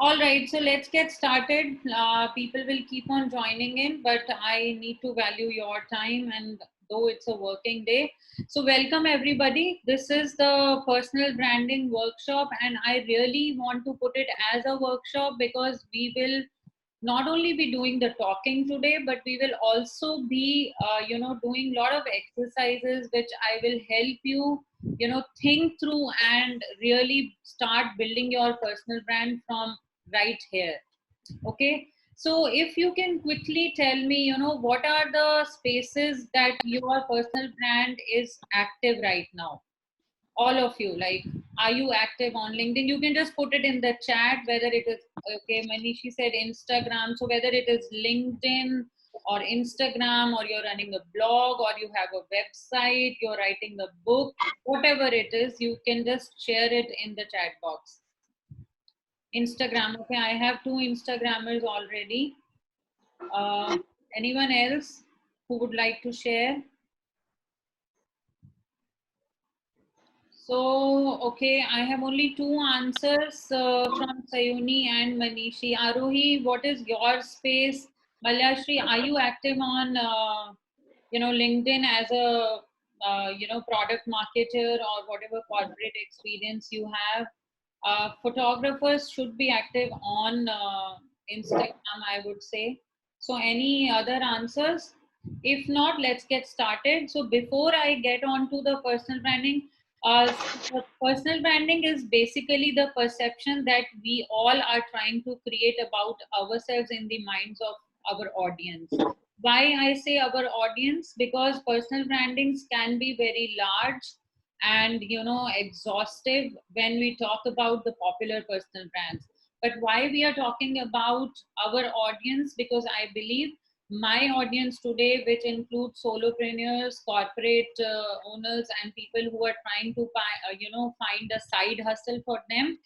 All right, so let's get started. People will keep on joining in, but I need to value your time, and though it's a working day. So, welcome everybody. This is the personal branding workshop, and I really want to put it as a workshop because we will not only be doing the talking today, but we will also be doing a lot of exercises which I will help you think through and really start building your personal brand from right here. Okay, so if you can quickly tell me, what are the spaces that your personal brand is active right now? All of you, like, are you active on LinkedIn? You can just put it in the chat whether it is okay. Manishi said Instagram, so whether it is LinkedIn or Instagram, or you're running a blog, or you have a website, you're writing a book, whatever it is, you can just share it in the chat box. Instagram, okay, I have 2 Instagrammers already. Anyone else who would like to share? So, okay, I have only 2 answers from Sayuni and Manishi. Arohi, what is your space? Malyashri, are you active on, LinkedIn as a, product marketer or whatever corporate experience you have? Photographers should be active on Instagram, I would say. So, any other answers? If not, let's get started. So, before I get on to the personal branding, personal branding is basically the perception that we all are trying to create about ourselves in the minds of our audience. Why I say our audience? Because personal brandings can be very large and exhaustive when we talk about the popular personal brands. But why we are talking about our audience? Because I believe my audience today, which includes solopreneurs, corporate owners, and people who are trying to find a side hustle for them,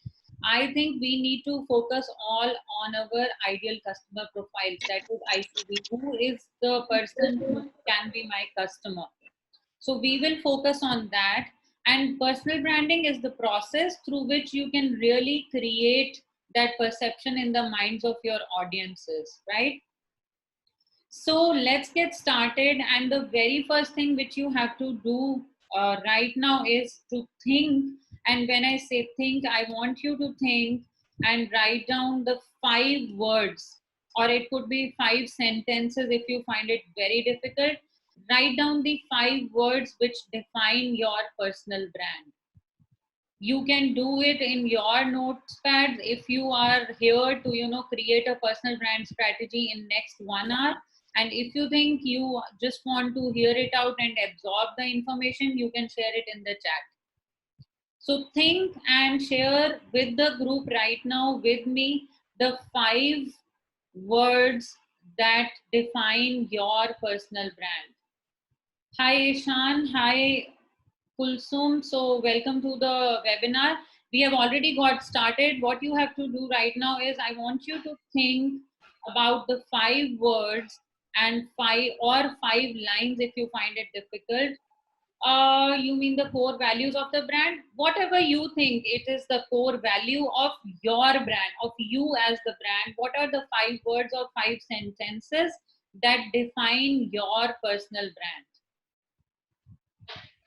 I think we need to focus all on our ideal customer profiles. That is ICB. Who is the person who can be my customer? So we will focus on that. And personal branding is the process through which you can really create that perception in the minds of your audiences, right? So let's get started. And the very first thing which you have to do right now is to think. And when I say think, I want you to think and write down the 5 words, or it could be 5 sentences if you find it very difficult. Write down the 5 words which define your personal brand. You can do it in your notepad if you are here to create a personal brand strategy in next 1 hour. And if you think you just want to hear it out and absorb the information, you can share it in the chat. So think and share with the group right now with me the 5 words that define your personal brand. Hi Ishan, hi Kulsum. So welcome to the webinar. We have already got started. What you have to do right now is I want you to think about the 5 words and 5 lines if you find it difficult. You mean the core values of the brand? Whatever you think it is the core value of your brand, of you as the brand. What are the 5 words or 5 sentences that define your personal brand?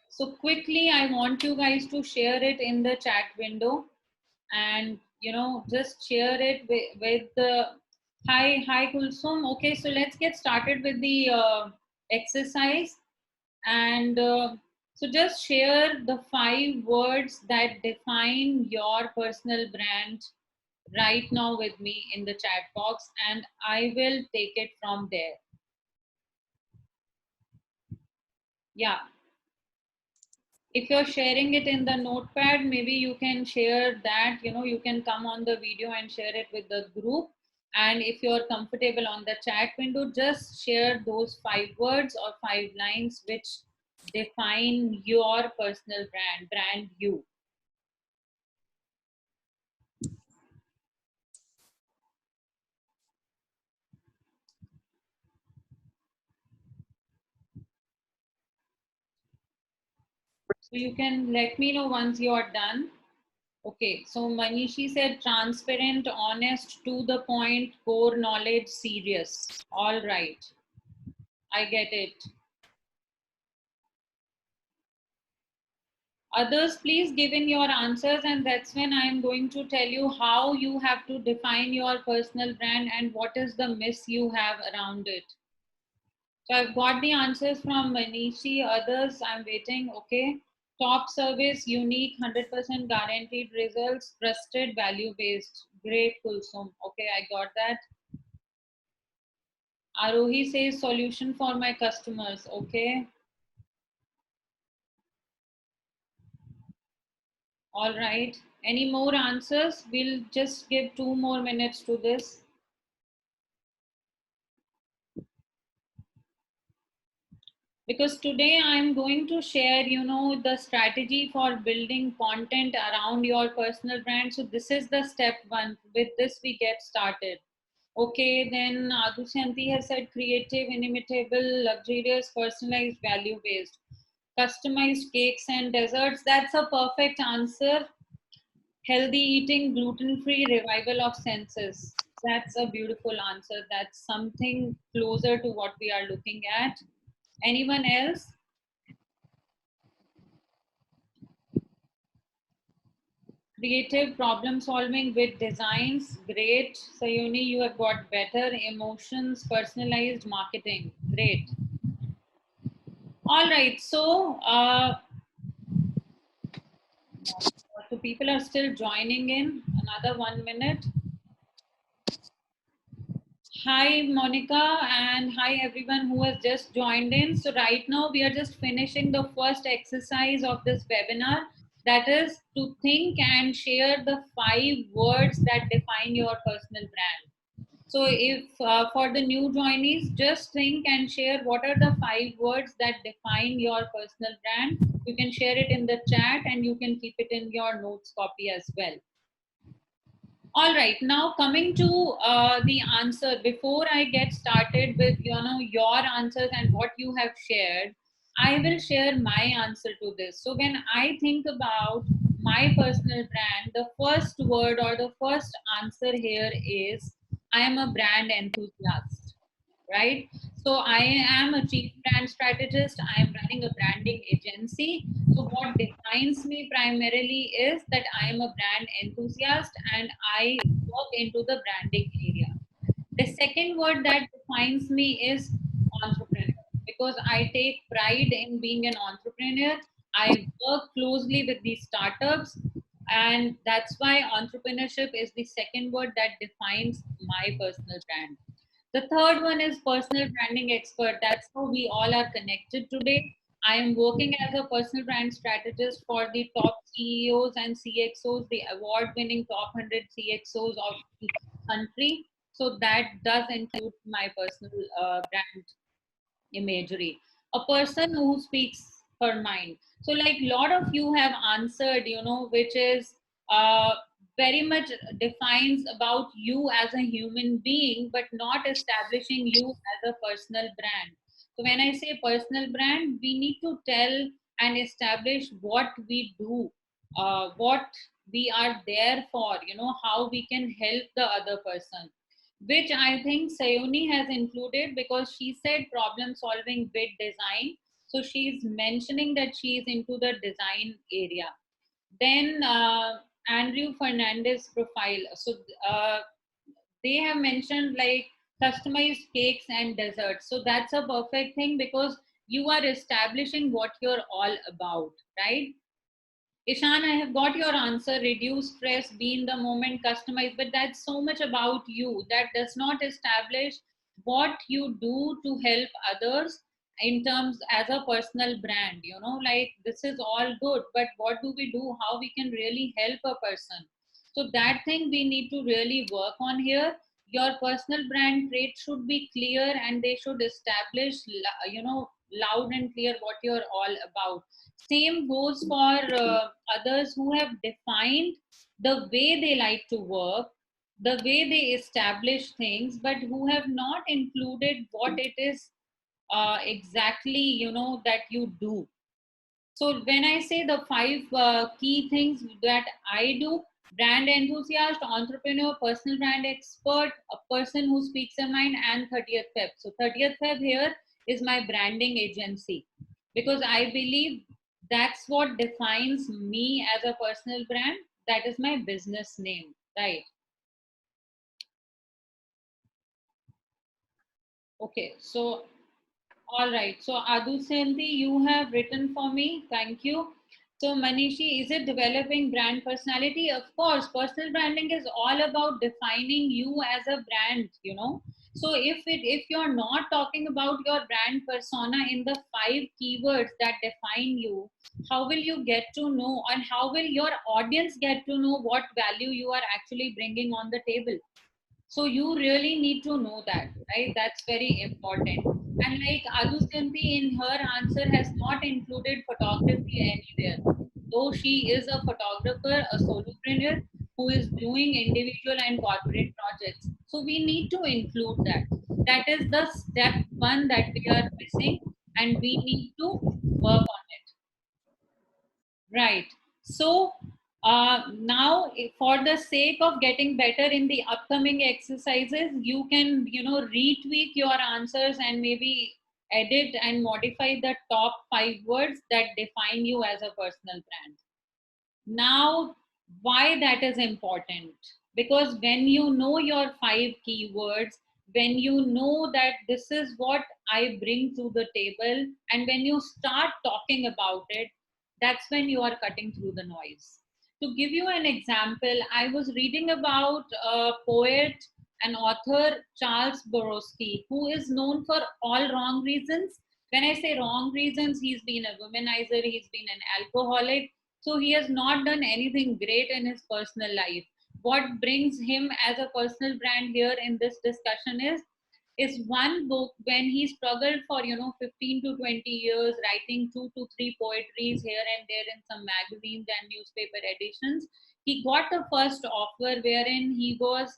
So quickly, I want you guys to share it in the chat window, and just share it with the hi Kulsum. Okay, so let's get started with the exercise. And so just share the 5 words that define your personal brand right now with me in the chat box, and I will take it from there. Yeah. If you're sharing it in the notepad, maybe you can share that, you can come on the video and share it with the group. And if you're comfortable on the chat window, just share those 5 words or 5 lines which define your personal brand you. So you can let me know once you're done. Okay, so Manishi said transparent, honest, to the point, core knowledge, serious. All right, I get it. Others, please give in your answers, and that's when I'm going to tell you how you have to define your personal brand and what is the miss you have around it. So I've got the answers from Manishi. Others, I'm waiting. Okay. Top service, unique, 100% guaranteed results, trusted, value based. Great, Kulsum. Okay, I got that. Arohi says solution for my customers. Okay. All right. Any more answers? We'll just give 2 more minutes to this. Because today I'm going to share, the strategy for building content around your personal brand. So this is the step one. With this, we get started. Okay, then Adushanti has said creative, inimitable, luxurious, personalized, value based. Customized cakes and desserts. That's a perfect answer. Healthy eating, gluten free, revival of senses. That's a beautiful answer. That's something closer to what we are looking at. Anyone else? Creative problem solving with designs. Great. Sayuni, you have got better. Emotions, personalized marketing. Great. All right. So people are still joining in. Another 1 minute. Hi, Monica, and hi, everyone who has just joined in. So, right now, we are just finishing the first exercise of this webinar, that is to think and share the 5 words that define your personal brand. So, if for the new joinees, just think and share what are the 5 words that define your personal brand. You can share it in the chat and you can keep it in your notes copy as well. All right, now coming to the answer. Before I get started with your answers and what you have shared, I will share my answer to this. So when I think about my personal brand, the first word or the first answer here is I am a brand enthusiast, right? So I am a chief brand strategist. I am running a branding agency. So what defines me primarily is that I am a brand enthusiast and I work into the branding area. The second word that defines me is entrepreneur, because I take pride in being an entrepreneur. I work closely with these startups, and that's why entrepreneurship is the second word that defines my personal brand. The third one is personal branding expert. That's how we all are connected today. I am working as a personal brand strategist for the top CEOs and CXOs, the award winning top 100 CXOs of the country. So that does include my personal brand imagery. A person who speaks her mind. So, like a lot of you have answered, which is uh, very much defines about you as a human being, but not establishing you as a personal brand. So, when I say personal brand, we need to tell and establish what we do, what we are there for, how we can help the other person, which I think Sayoni has included because she said problem solving with design. So she's mentioning that she's into the design area. Then Andrew Fernandez profile. So uh, they have mentioned like customized cakes and desserts. So that's a perfect thing because you are establishing what you're all about, right? Ishan, I have got your answer. Reduce stress, be in the moment, customize. But that's so much about you. That does not establish what you do to help others in terms as a personal brand. Like this is all good, but what do we do? How we can really help a person? So that thing we need to really work on here. Your personal brand traits should be clear and they should establish, loud and clear what you're all about. Same goes for others who have defined the way they like to work, the way they establish things, but who have not included what it is exactly that you do. So when I say the 5 key things that I do: brand enthusiast, entrepreneur, personal brand expert, a person who speaks their mind, and 30th Feb. So 30th Feb here is my branding agency, because I believe that's what defines me as a personal brand. That is my business name, right? Okay, so all right. So Adusenti, you have written for me. Thank you. So Manishi, is it developing brand personality? Of course, personal branding is all about defining you as a brand, you know. So if you're not talking about your brand persona in the 5 keywords that define you, how will you get to know, and how will your audience get to know what value you are actually bringing on the table? So you really need to know that, right? That's very important. And like Aduskanti in her answer has not included photography anywhere, though she is a photographer, a solopreneur who is doing individual and corporate projects. So we need to include that. That is the step one that we are missing, and we need to work on it. Right. So now, for the sake of getting better in the upcoming exercises, you can, retweak your answers and maybe edit and modify the top 5 words that define you as a personal brand. Now, why that is important? Because when you know your 5 keywords, when you know that this is what I bring to the table, and when you start talking about it, that's when you are cutting through the noise. To give you an example, I was reading about a poet and author, Charles Borowski, who is known for all wrong reasons. When I say wrong reasons, he's been a womanizer, he's been an alcoholic, so he has not done anything great in his personal life. What brings him as a personal brand here in this discussion is one book when he struggled for 15 to 20 years, writing 2 to 3 poetries here and there in some magazines and newspaper editions. He got the first offer wherein he was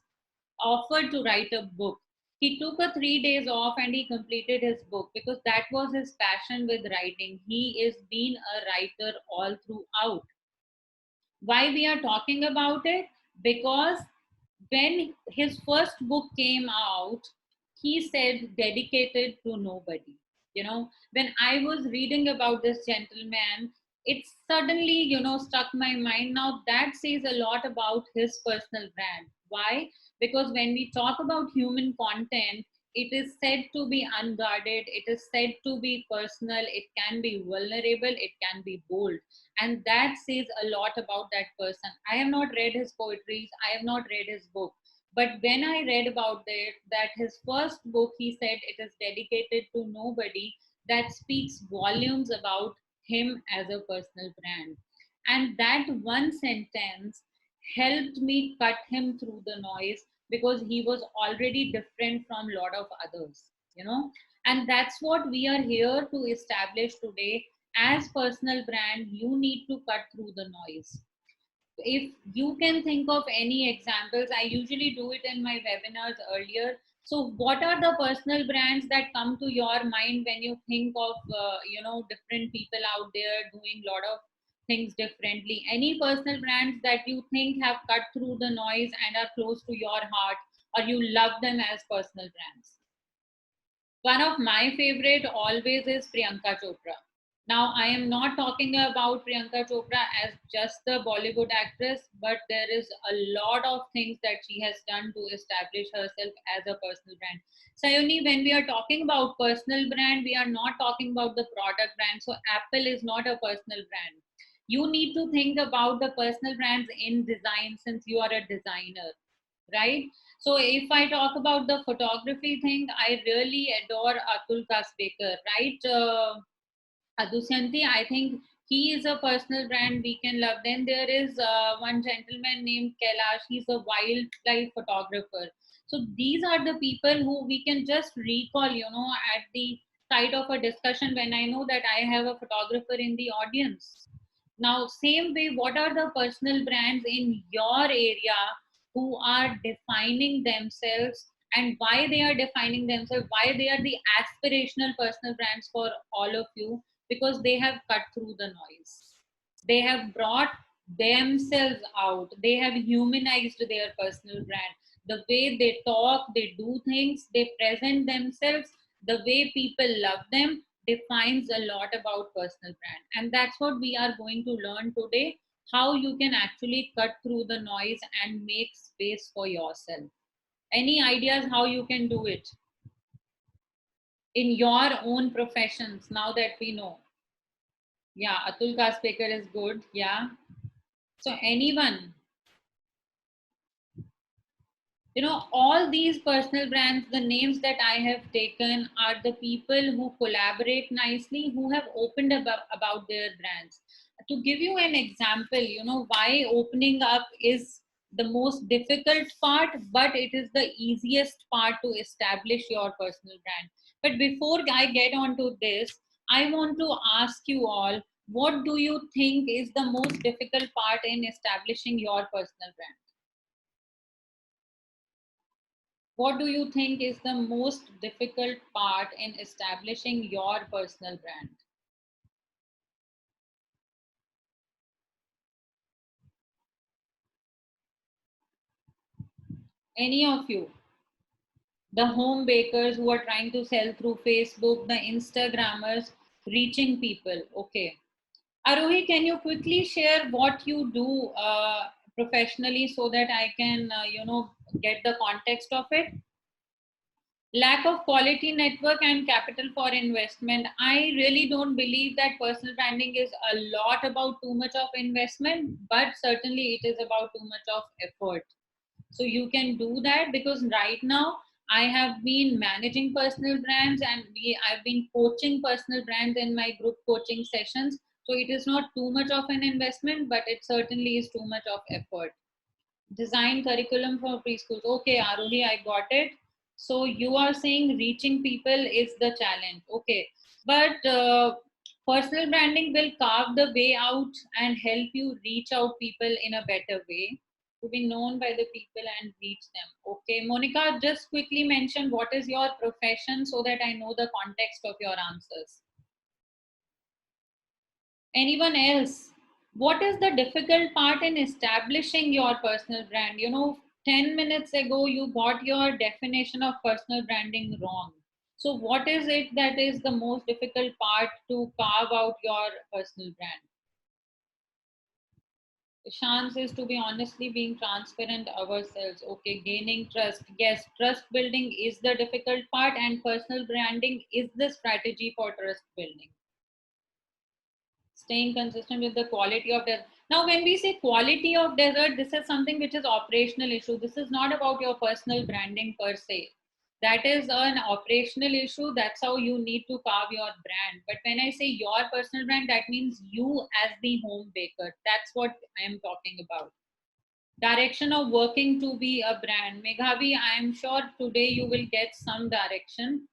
offered to write a book. He took a 3 days off and he completed his book because that was his passion with writing. He is been a writer all throughout. Why we are talking about it? Because when his first book came out, he said dedicated to nobody. When I was reading about this gentleman, it suddenly struck my mind. Now that says a lot about his personal brand. Why? Because when we talk about human content, it is said to be unguarded, it is said to be personal, it can be vulnerable, it can be bold, and that says a lot about that person. I have not read his poetries, I have not read his book, but when I read about it, that his first book, he said it is dedicated to nobody, that speaks volumes about him as a personal brand. And that one sentence helped me cut him through the noise, because he was already different from a lot of others, you know and that's what we are here to establish today. As personal brand, you need to cut through the noise. If you can think of any examples, I usually do it in my webinars earlier. So what are the personal brands that come to your mind when you think of different people out there doing a lot of things differently? Any personal brands that you think have cut through the noise and are close to your heart, or you love them as personal brands? One of my favorite always is Priyanka Chopra. Now, I am not talking about Priyanka Chopra as just the Bollywood actress, but there is a lot of things that she has done to establish herself as a personal brand. Sayoni, when we are talking about personal brand, we are not talking about the product brand. So, Apple is not a personal brand. You need to think about the personal brands in design, since you are a designer, right? So if I talk about the photography thing, I really adore Atul Kasbekar, right? Adusyanti, I think he is a personal brand we can love. Then there is one gentleman named Kailash. He's a wildlife photographer. So these are the people who we can just recall, at the side of a discussion when I know that I have a photographer in the audience. Now, same way, what are the personal brands in your area who are defining themselves, and why they are defining themselves, why they are the aspirational personal brands for all of you? because they have cut through the noise. They have brought themselves out. They have humanized their personal brand. The way they talk, they do things, they present themselves, the way people love them defines a lot about personal brand. And that's what we are going to learn today, how you can actually cut through the noise and make space for yourself. Any ideas how you can do it in your own professions now that we know? Yeah, Atul Kaspekar is good. Yeah. So anyone, all these personal brands, the names that I have taken are the people who collaborate nicely, who have opened about their brands. To give you an example, why opening up is the most difficult part, but it is the easiest part to establish your personal brand. But before I get on to this, I want to ask you all, what do you think is the most difficult part in establishing your personal brand? What do you think is the most difficult part in establishing your personal brand? Any of you? The home bakers who are trying to sell through Facebook, the Instagrammers reaching people. Okay. Arohi, can you quickly share what you do professionally so that I can, get the context of it? Lack of quality network and capital for investment. I really don't believe that personal branding is a lot about too much of investment, but certainly it is about too much of effort. So you can do that, because right now I have been managing personal brands, and I've been coaching personal brands in my group coaching sessions. So it is not too much of an investment, but it certainly is too much of effort. Design curriculum for preschools. Okay, Arohi, I got it. So you are saying reaching people is the challenge. Okay, but personal branding will carve the way out and help you reach out people in a better way, to be known by the people and reach them. Okay, Monica, just quickly mention what is your profession so that I know the context of your answers. Anyone else? What is the difficult part in establishing your personal brand? 10 minutes ago you got your definition of personal branding wrong. So what is it that is the most difficult part to carve out your personal brand? The chance is to be honestly being transparent ourselves. Okay, gaining trust. Yes, trust building is the difficult part, and personal branding is the strategy for trust building. Staying consistent with the quality of desert. Now, when we say quality of desert, this is something which is operational issue. This is not about your personal branding per se. That is an operational issue. That's how you need to carve your brand. But when I say your personal brand, that means you as the home baker. That's what I am talking about. Direction of working to be a brand. Meghavi, I am sure today you will get some direction.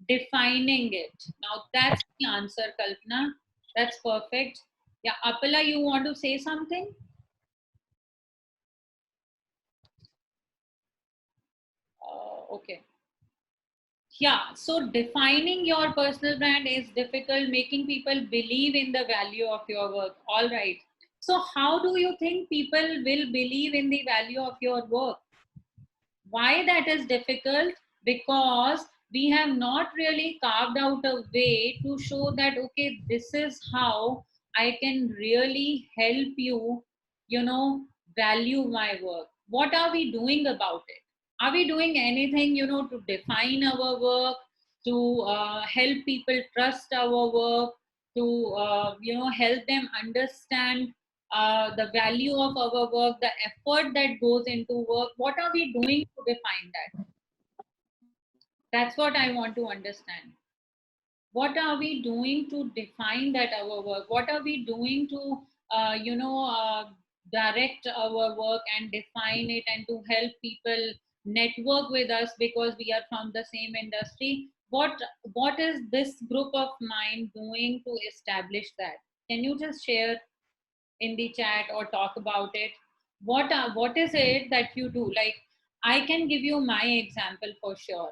Defining it. Now that's the answer, Kalpana. That's perfect. Yeah, Apala, you want to say something? Okay. Yeah, so defining your personal brand is difficult, making people believe in the value of your work. All right. So, how do you think people will believe in the value of your work? Why that is difficult? Because we have not really carved out a way to show that, okay, this is how I can really help you, value my work. What are we doing about it? Are we doing anything, to define our work, to help people trust our work, to help them understand the value of our work, the effort that goes into work? What are we doing to define that? That's what I want to understand. What are we doing to define that our work? What are we doing to, direct our work and define it, and to help people network with us because we are from the same industry? What is this group of mine doing to establish that? Can you just share in the chat or talk about it? What is it that you do? Like, I can give you my example for sure.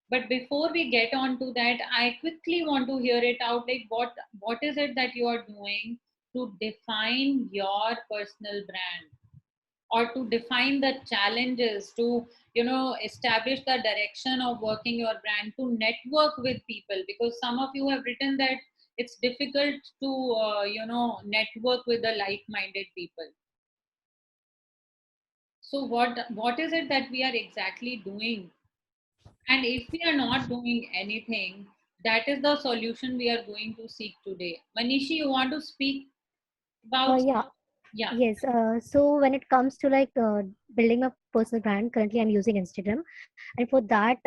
But before we get on to that, I quickly want to hear it out. Like, what is it that you are doing to define your personal brand, or to define the challenges, to establish the direction of working your brand, to network with people? Because some of you have written that it's difficult to network with the like-minded people. So what is it that we are exactly doing? And if we are not doing anything, that is the solution we are going to seek today. Manishi, you want to speak about? Yeah. Yeah. Yes. So when it comes to like building a personal brand, currently I'm using Instagram, and for that,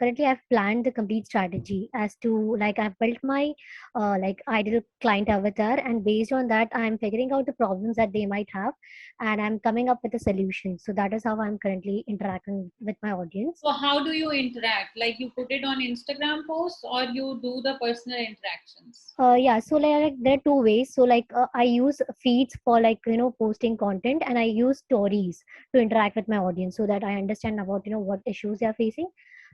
currently I've planned the complete strategy as to like I've built my like ideal client avatar, and based on that, I'm figuring out the problems that they might have, and I'm coming up with a solution. So that is how I'm currently interacting with my audience. So how do you interact? Like, you put it on Instagram posts, or you do the personal interactions? Yeah, so like there are two ways. So like I use feeds for like posting content, and I use stories to interact with my audience so that I understand about what issues they are facing.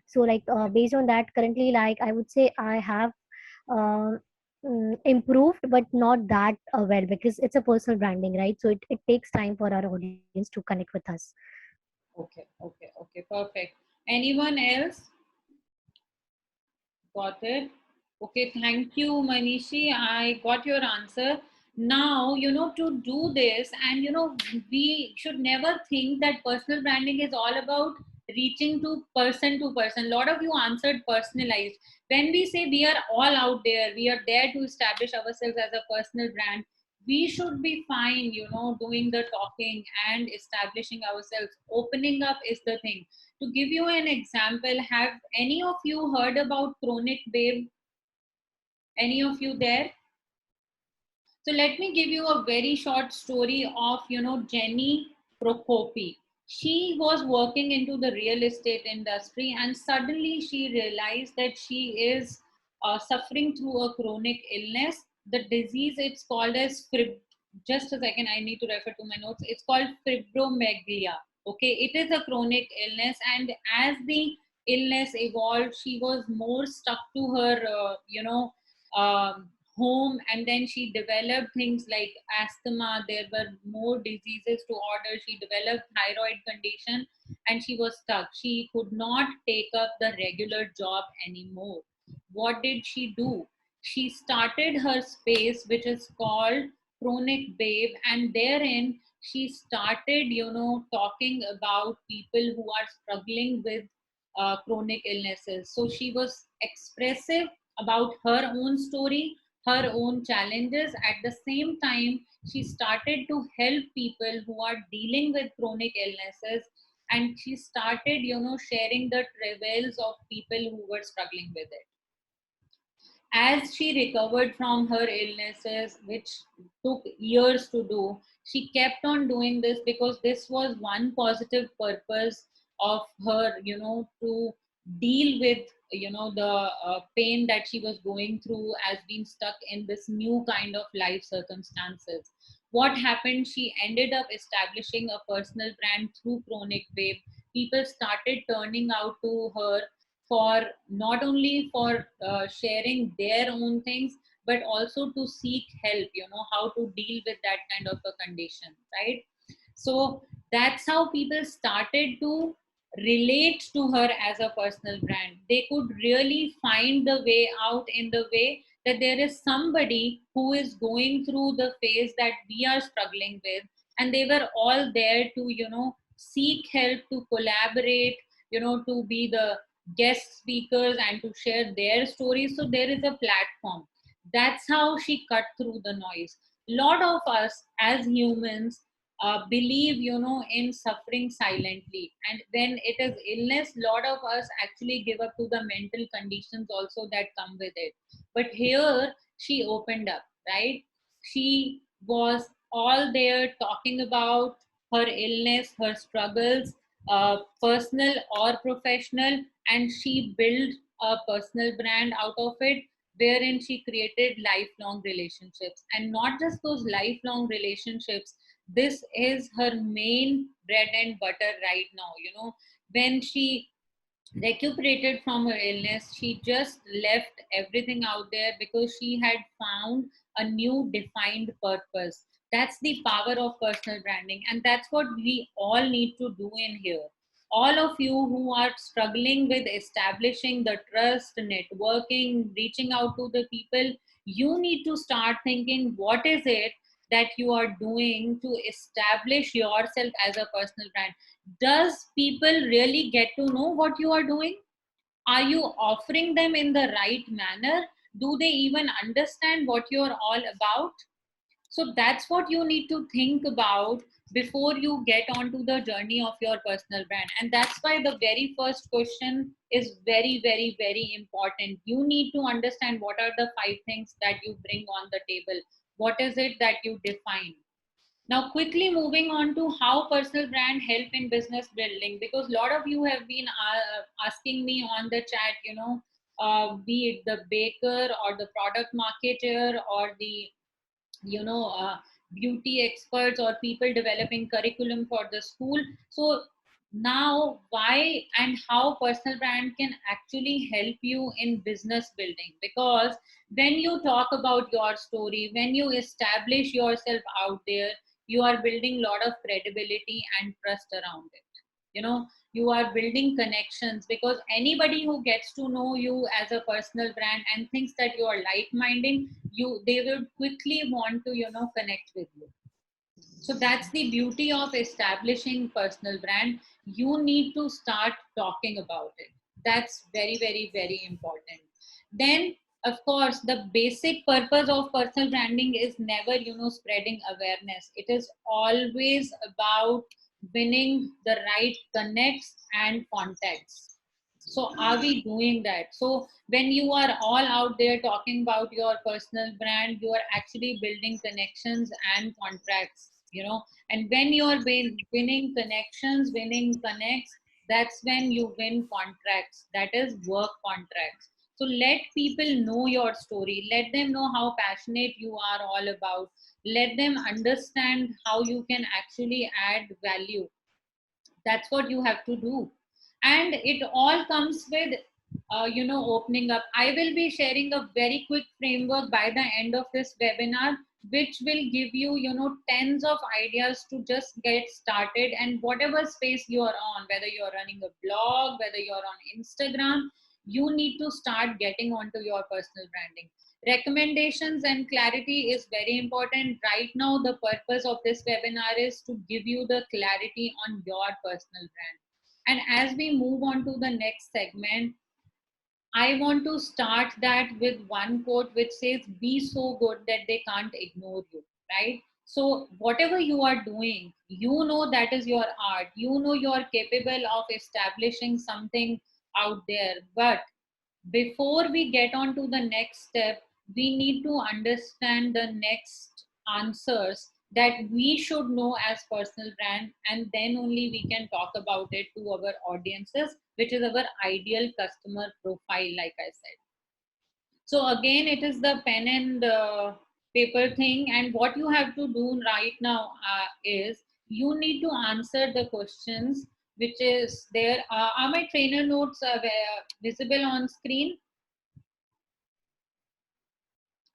So like based on that, currently like I would say I have uh, improved, but not that well, because it's a personal branding, right? So it takes time for our audience to connect with us. Okay, okay, okay, perfect. Anyone else? Got it. Okay, thank you, Manishi. I got your answer. Now, to do this, and we should never think that personal branding is all about reaching to person. A lot of you answered personalized. When we say we are all out there, we are there to establish ourselves as a personal brand, we should be fine, doing the talking and establishing ourselves. Opening up is the thing. To give you an example, have any of you heard about Chronic Babe? Any of you there? So let me give you a very short story of, Jenny Prokopi. She was working into the real estate industry, and suddenly she realized that she is suffering through a chronic illness. The disease, it's called as just a second, I need to refer to my notes. It's called fibromyalgia. Okay, it is a chronic illness, and as the illness evolved, she was more stuck to her, home, and then she developed things like asthma. There were more diseases to order. She developed thyroid condition, and she was stuck. She could not take up the regular job anymore. What did she do? She started her space, which is called Chronic Babe, and therein she started talking about people who are struggling with chronic illnesses. So she was expressive about her own story, her own challenges. At the same time, she started to help people who are dealing with chronic illnesses, and she started sharing the travails of people who were struggling with it. As she recovered from her illnesses, which took years to do, she kept on doing this because this was one positive purpose of her, to deal with, the pain that she was going through as being stuck in this new kind of life circumstances. What happened? She ended up establishing a personal brand through Chronic Babe. People started turning out to her for not only for sharing their own things, but also to seek help, how to deal with that kind of a condition, right? So that's how people started to relate to her as a personal brand. They could really find the way out, in the way that there is somebody who is going through the phase that we are struggling with, and they were all there to seek help, to collaborate, to be the guest speakers and to share their stories. So there is a platform. That's how she cut through the noise. Lot of us as humans believe in suffering silently, and when it is illness, lot of us actually give up to the mental conditions also that come with it. But here she opened up, right? She was all there talking about her illness, her struggles, personal or professional, and she built a personal brand out of it, wherein she created lifelong relationships. And not just those lifelong relationships, this is her main bread and butter right now. When she recuperated from her illness. She just left everything out there because she had found a new defined purpose. That's the power of personal branding, and that's what we all need to do in here. All of you who are struggling with establishing the trust, networking, reaching out to the people, you need to start thinking, what is it that you are doing to establish yourself as a personal brand? Does people really get to know what you are doing? Are you offering them in the right manner? Do they even understand what you're all about? So that's what you need to think about before you get onto the journey of your personal brand. And that's why the very first question is very, very, very important. You need to understand what are the 5 things that you bring on the table. What is it that you define? Now, quickly moving on to how personal brand help in business building, because a lot of you have been asking me on the chat, be it the baker or the product marketer or the, you know, uh, beauty experts or people developing curriculum for the school. So now, why and how personal brand can actually help you in business building? Because when you talk about your story, when you establish yourself out there, you are building a lot of credibility and trust around it. You are building connections, because anybody who gets to know you as a personal brand and thinks that you are like minded, they will quickly want to connect with you. So that's the beauty of establishing personal brand. You need to start talking about it. That's very, very, very important. Then, of course, the basic purpose of personal branding is never spreading awareness. It is always about winning the right connects and contacts. So are we doing that? So when you are all out there talking about your personal brand, you are actually building connections and contracts. And when you are winning connections, winning connects, that's when you win contracts. That is work contracts. So let people know your story. Let them know how passionate you are all about. Let them understand how you can actually add value. That's what you have to do. And it all comes with opening up. I will be sharing a very quick framework by the end of this webinar, which will give you tens of ideas to just get started. And whatever space you are on, whether you're running a blog, whether you're on Instagram, you need to start getting onto your personal branding. Recommendations and clarity is very important. Right now, the purpose of this webinar is to give you the clarity on your personal brand. And as we move on to the next segment, I want to start that with one quote which says, be so good that they can't ignore you, right? So, whatever you are doing, that is your art. You are capable of establishing something out there. But before we get on to the next step, we need to understand the next answers that we should know as personal brand, and then only we can talk about it to our audiences, which is our ideal customer profile, like I said. So again, it is the pen and paper thing, and what you have to do right now is you need to answer the questions which is there. Are my trainer notes visible on screen?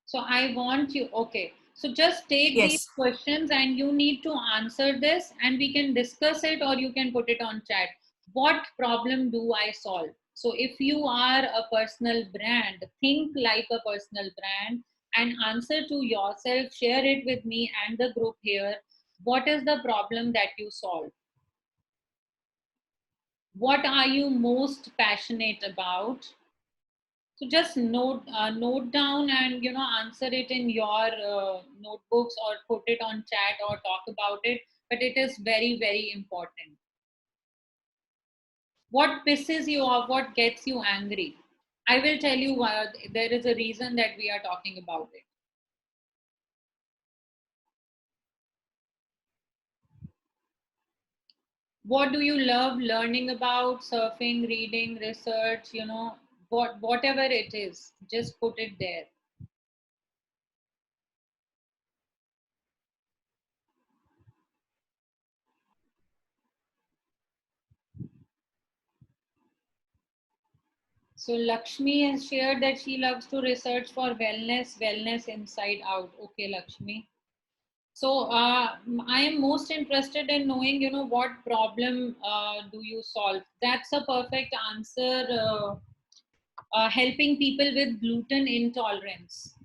So I want you, okay. So just take these Yes. questions and you need to answer this, and we can discuss it or you can put it on chat. What problem do I solve? So if you are a personal brand, think like a personal brand and answer to yourself, share it with me and the group here. What is the problem that you solve? What are you most passionate about? So just note down and answer it in your notebooks or put it on chat or talk about it. But it is very, very important. What pisses you off? What gets you angry? I will tell you why. There is a reason that we are talking about it. What do you love learning about? Surfing, reading, research. Whatever it is, just put it there. So Lakshmi has shared that she loves to research for wellness inside out. Okay, Lakshmi. So I am most interested in knowing, what problem do you solve? That's a perfect answer. Helping people with gluten intolerance.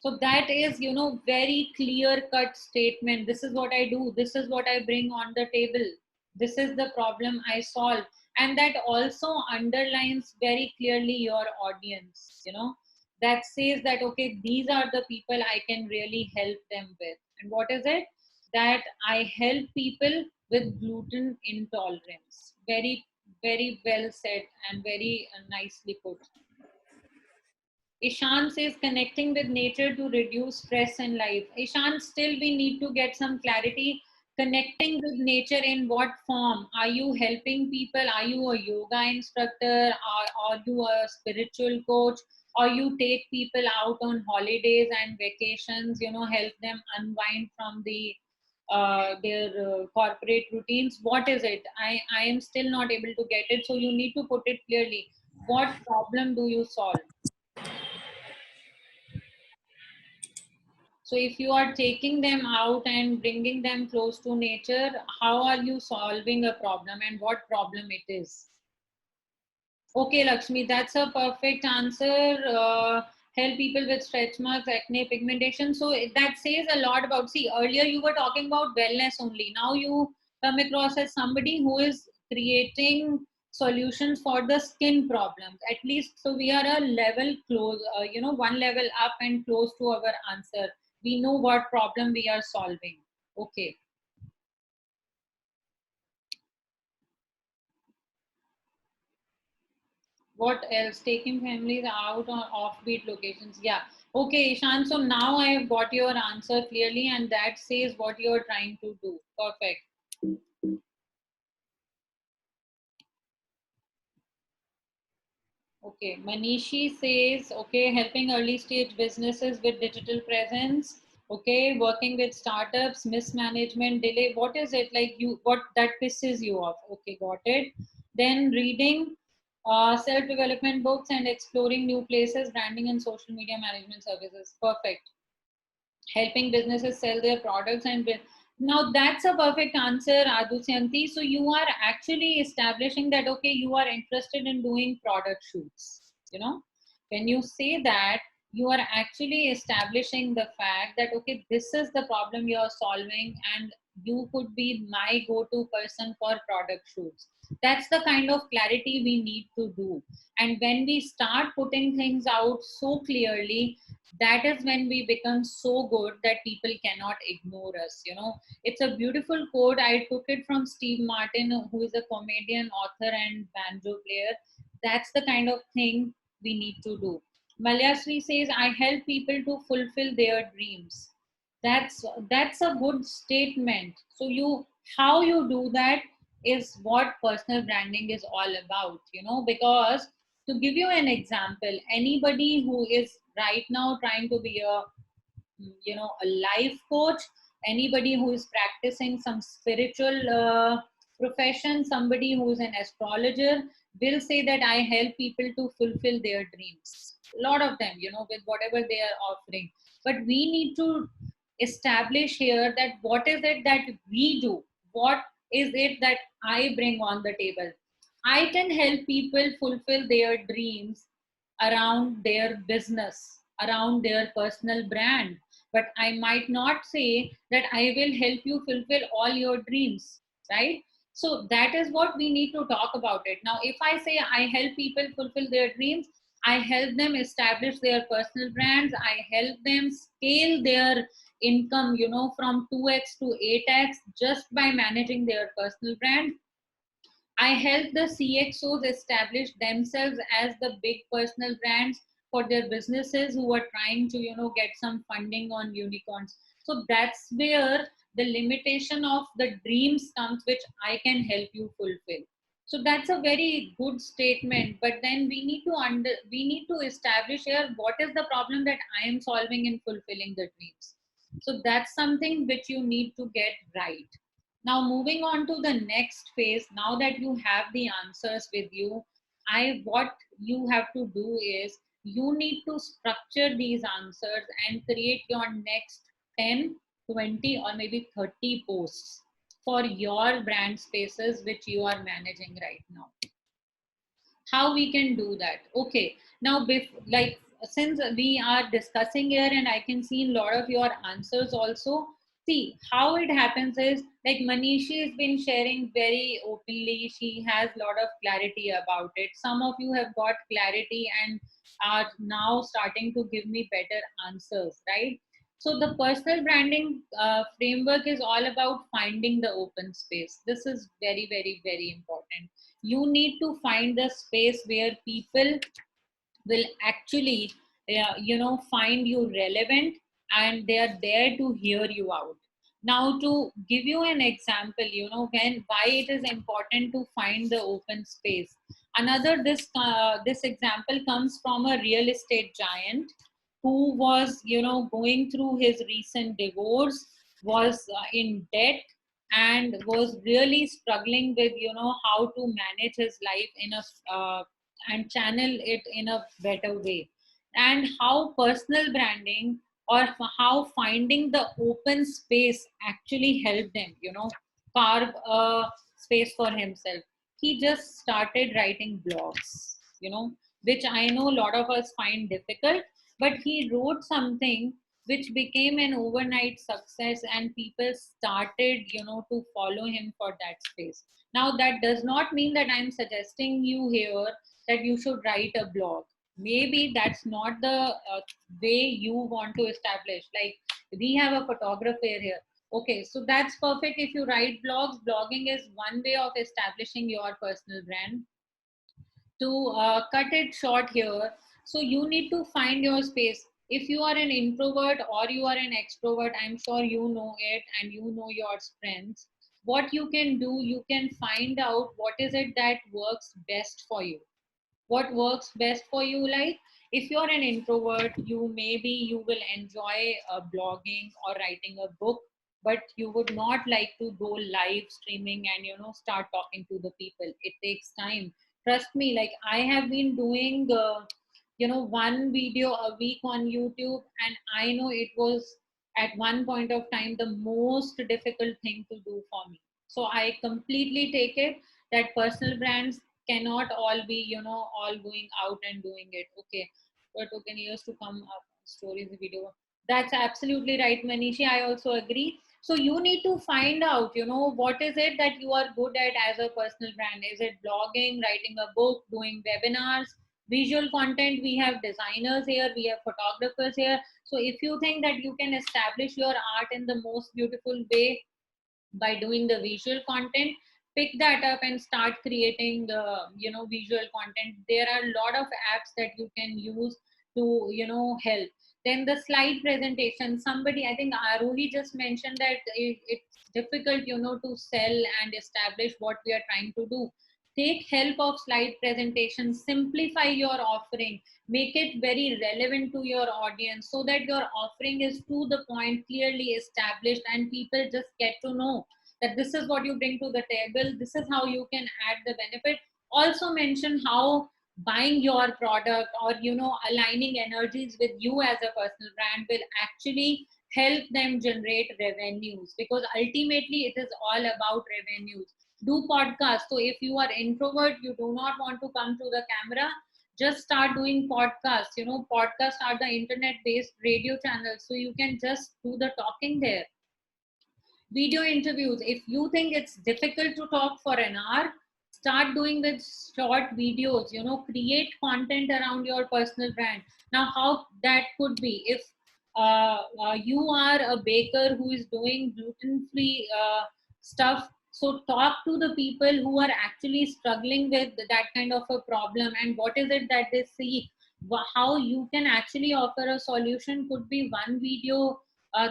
So that is, very clear cut statement. This is what I do. This is what I bring on the table. This is the problem I solve. And that also underlines very clearly your audience, that says that, okay, these are the people I can really help them with. And what is it? That I help people with gluten intolerance. Very, very well said and very nicely put. Ishan says connecting with nature to reduce stress in life. Ishan, still we need to get some clarity. Connecting with nature in what form? Are you helping people? Are you a yoga instructor? Are you a spiritual coach? Or you take people out on holidays and vacations, help them unwind from their corporate routines? What is it? I am still not able to get it. So you need to put it clearly. What problem do you solve? So if you are taking them out and bringing them close to nature, how are you solving a problem and what problem it is? Okay, Lakshmi, that's a perfect answer. Help people with stretch marks, acne, pigmentation. So that says a lot about, see, earlier you were talking about wellness only. Now you come across as somebody who is creating solutions for the skin problems. At least, so we are a level close, one level up and close to our answer. We know what problem we are solving. Okay. What else? Taking families out on offbeat locations. Yeah. Okay, Ishan. So now I have got your answer clearly, and that says what you're trying to do. Perfect. Okay. Manishi says, okay, helping early stage businesses with digital presence. Okay, working with startups, mismanagement, delay. What is it like? What that pisses you off? Okay, got it. Then reading self-development books and exploring new places, branding and social media management services. Perfect. Helping businesses sell their products now that's a perfect answer, Adusyanti. So you are actually establishing that, okay, you are interested in doing product shoots. When you say that, you are actually establishing the fact that, okay, this is the problem you are solving and you could be my go-to person for product shoots. That's the kind of clarity we need to do. And when we start putting things out so clearly, that is when we become so good that people cannot ignore us. It's a beautiful quote. I took it from Steve Martin, who is a comedian, author, and banjo player. That's the kind of thing we need to do. Malyasri says, I help people to fulfill their dreams. That's a good statement. So how you do that is what personal branding is all about, because to give you an example, anybody who is right now trying to be a life coach, anybody who is practicing some spiritual profession, somebody who is an astrologer will say that I help people to fulfill their dreams. A lot of them, with whatever they are offering. But we need to establish here that what is it that we do, what is it that I bring on the table. I can help people fulfill their dreams around their business, around their personal brand. But I might not say that I will help you fulfill all your dreams, right? So that is what we need to talk about it. Now, if I say I help people fulfill their dreams, I help them establish their personal brands, I help them scale their income, from 2x to 8x just by managing their personal brand. I help the CXOs establish themselves as the big personal brands for their businesses who are trying to, get some funding on unicorns. So that's where the limitation of the dreams comes, which I can help you fulfill. So that's a very good statement. But then we need to establish here what is the problem that I am solving in fulfilling the dreams. So that's something which you need to get right. Now, moving on to the next phase, now that you have the answers with you, what you have to do is you need to structure these answers and create your next 10, 20, or maybe 30 posts for your brand spaces which you are managing right now. How we can do that? Okay, now like since we are discussing here and I can see a lot of your answers also. See how it happens is like Manishi has been sharing very openly. She has a lot of clarity about it. Some of you have got clarity and are now starting to give me better answers, right? So the personal branding framework is all about finding the open space. This is very, very, very important. You need to find the space where people will actually find you relevant and they are there to hear you out. Now to give you an example, when why it is important to find the open space. Another this example comes from a real estate giant who was going through his recent divorce, was in debt, and was really struggling with how to manage his life in a and channel it in a better way, and how personal branding or how finding the open space actually helped them carve a space for himself. He just started writing blogs, which I know a lot of us find difficult, but he wrote something which became an overnight success and people started to follow him for that space. Now that does not mean that I'm suggesting you here that you should write a blog. Maybe that's not the way you want to establish. Like we have a photographer here. Okay, so that's perfect. If you write blogs, blogging is one way of establishing your personal brand. To cut it short here, so you need to find your space. If you are an introvert or you are an extrovert, I'm sure you know it and you know your strengths. What you can do, you can find out what is it that works best for you. What works best for you, like if you're an introvert, you will enjoy blogging or writing a book, but you would not like to go live streaming and start talking to the people. It takes time. Trust me, like I have been doing one video a week on YouTube, and I know it was at one point of time the most difficult thing to do for me. So I completely take it that personal brands cannot all be all going out and doing it. Okay, but took years to come up stories video. That's absolutely right, Manishi. I also agree. So you need to find out what is it that you are good at as a personal brand. Is it blogging, writing a book, doing webinars, visual content? We have designers here, we have photographers here. So if you think that you can establish your art in the most beautiful way by doing the visual content, pick that up and start creating the visual content. There are a lot of apps that you can use to help. Then the slide presentation, somebody, I think Arohi just mentioned that it's difficult to sell and establish what we are trying to do. Take help of slide presentation, simplify your offering, make it very relevant to your audience so that your offering is to the point, clearly established, and people just get to know that this is what you bring to the table, this is how you can add the benefit. Also mention how buying your product or aligning energies with you as a personal brand will actually help them generate revenues, because ultimately it is all about revenues. Do podcasts. So if you are introvert, you do not want to come to the camera, just start doing podcasts. Podcasts are the internet based radio channels, so you can just do the talking there. Video interviews, if you think it's difficult to talk for an hour, start doing with short videos. Create content around your personal brand. Now how that could be, if you are a baker who is doing gluten free stuff, so talk to the people who are actually struggling with that kind of a problem and what is it that they see. How you can actually offer a solution could be one video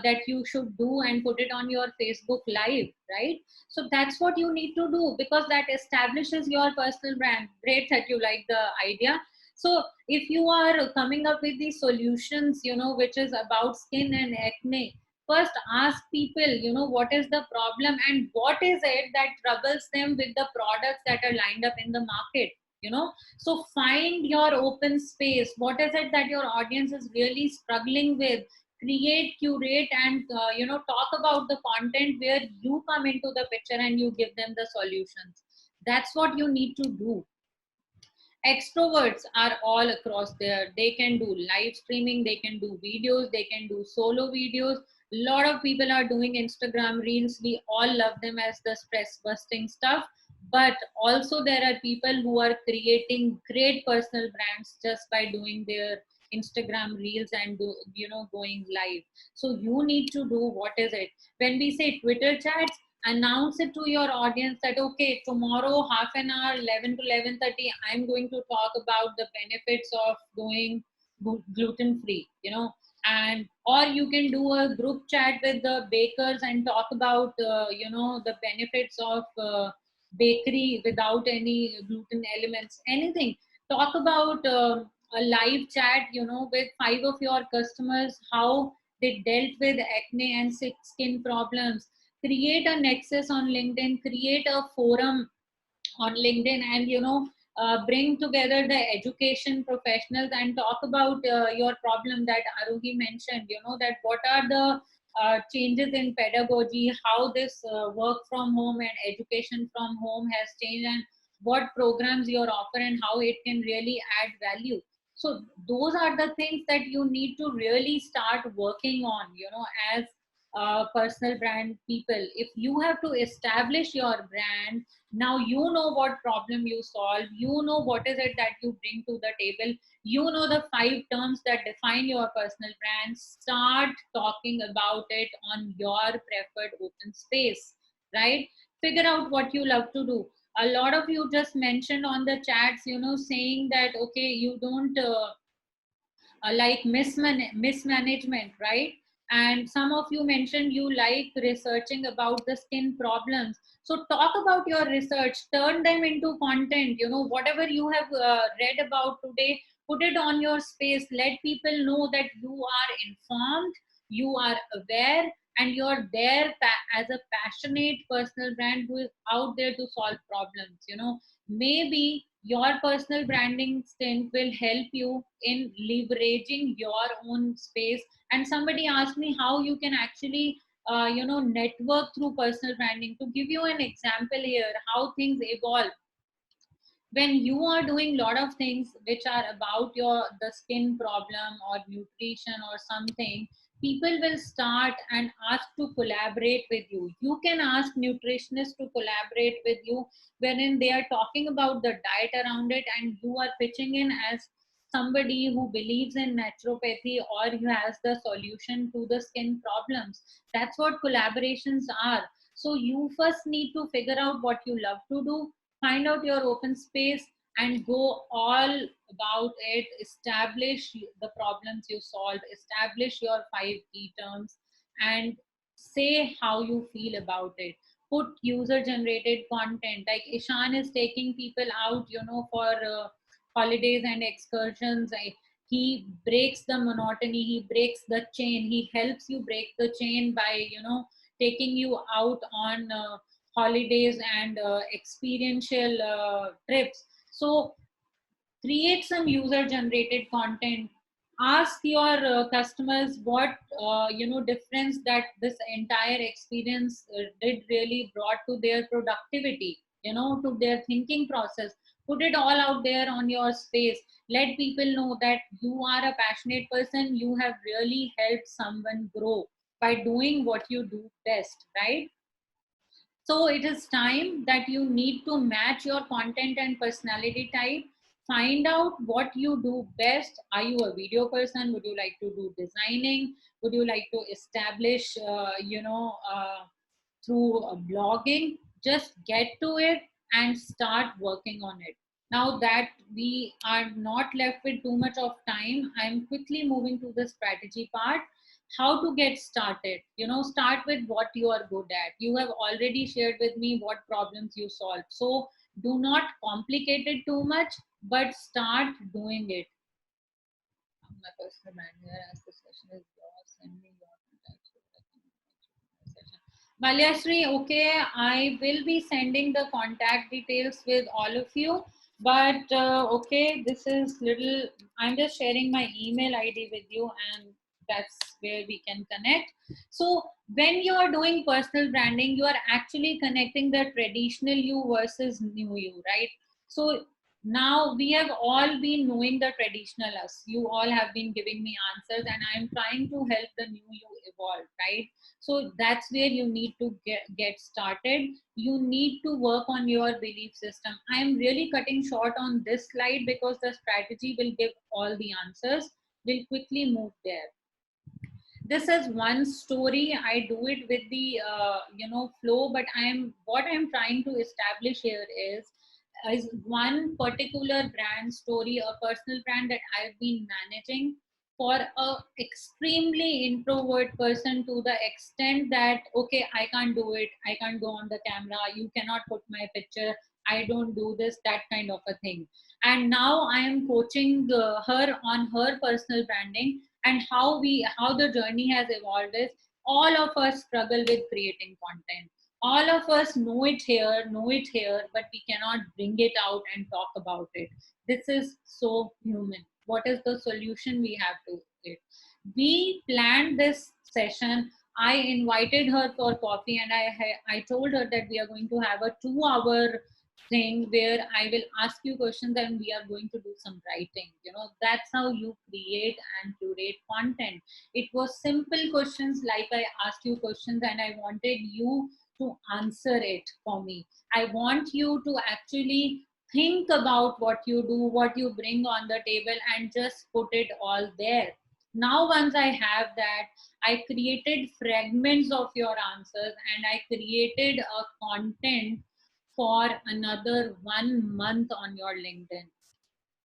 that you should do and put it on your Facebook live, right? So that's what you need to do, because that establishes your personal brand. Great that you like the idea. So if you are coming up with these solutions, which is about skin and acne, first ask people, what is the problem and what is it that troubles them with the products that are lined up in the market. you know. So find your open space. What is it that your audience is really struggling with? Create, curate, and talk about the content where you come into the picture and you give them the solutions. That's what you need to do. Extroverts are all across there. They can do live streaming, they can do videos, they can do solo videos. A lot of people are doing Instagram reels. We all love them as the stress busting stuff, but also there are people who are creating great personal brands just by doing their Instagram reels and going live. So you need to do, what is it, when we say Twitter chats, announce it to your audience that okay, tomorrow half an hour, 11 to 11:30, I'm going to talk about the benefits of going gluten free, and or you can do a group chat with the bakers and talk about the benefits of bakery without any gluten elements, anything. Talk about a live chat with 5 of your customers, how they dealt with acne and skin problems. Create a nexus on LinkedIn, create a forum on LinkedIn, and bring together the education professionals and talk about your problem that Aruhi mentioned, that what are the changes in pedagogy, how this work from home and education from home has changed, and what programs you offer and how it can really add value. So those are the things that you need to really start working on, as personal brand people. If you have to establish your brand, now you know what problem you solve, you know what is it that you bring to the table, you know the 5 terms that define your personal brand. Start talking about it on your preferred open space, right? Figure out what you love to do. A lot of you just mentioned on the chats, saying that okay, you don't like mismanagement, right? And some of you mentioned you like researching about the skin problems. So talk about your research, turn them into content. Whatever you have read about today, put it on your space. Let people know that you are informed, you are aware, and you're there as a passionate personal brand who is out there to solve problems. Maybe your personal branding stint will help you in leveraging your own space. And somebody asked me how you can actually network through personal branding. To give you an example here, how things evolve: when you are doing a lot of things which are about the skin problem or nutrition or something, people will start and ask to collaborate with you. You can ask nutritionists to collaborate with you, wherein they are talking about the diet around it, and you are pitching in as somebody who believes in naturopathy or who has the solution to the skin problems. That's what collaborations are. So you first need to figure out what you love to do, find out your open space, and go all about it. Establish the problems you solve, establish your 5 key terms, and say how you feel about it. Put user generated content, like Ishan is taking people out for holidays and excursions. He breaks the monotony, he breaks the chain, he helps you break the chain by taking you out on holidays and experiential trips. So create some user generated content. Ask your customers what difference that this entire experience did really brought to their productivity, to their thinking process. Put it all out there on your space. Let people know that you are a passionate person, you have really helped someone grow by doing what you do best, right? So it is time that you need to match your content and personality type. Find out what you do best. Are you a video person? Would you like to do designing? Would you like to establish, through blogging? Just get to it and start working on it. Now that we are not left with too much of time, I'm quickly moving to the strategy part. How to get started? Start with what you are good at. You have already shared with me what problems you solve, so do not complicate it too much, but start doing it. My personal manager as this session is yours. Send me your contacts. Malyasri, okay, I will be sending the contact details with all of you. But okay, this is little, I'm just sharing my email ID with you, and that's where we can connect. So when you are doing personal branding, you are actually connecting the traditional you versus new you, right? So now we have all been knowing the traditional us. You all have been giving me answers, and I'm trying to help the new you evolve, right? So that's where you need to get started. You need to work on your belief system. I am really cutting short on this slide because the strategy will give all the answers. We'll quickly move there. This is one story. I do it with the flow, but what I'm trying to establish here is one particular brand story, a personal brand that I've been managing for a extremely introvert person, to the extent that okay, I can't do it, I can't go on the camera, you cannot put my picture, I don't do this, that kind of a thing. And now I am coaching her on her personal branding. And how the journey has evolved is, all of us struggle with creating content. All of us know it here, but we cannot bring it out and talk about it. This is so human. What is the solution we have to it? We planned this session. I invited her for coffee, and I told her that we are going to have a 2 hour thing where I will ask you questions and we are going to do some writing. You know, that's how you create and curate content. It was simple questions, like I asked you questions and I wanted you to answer it for me. I want you to actually think about what you do, what you bring on the table, and just put it all there. Now, once I have that, I created fragments of your answers and I created a content for another 1 month on your LinkedIn.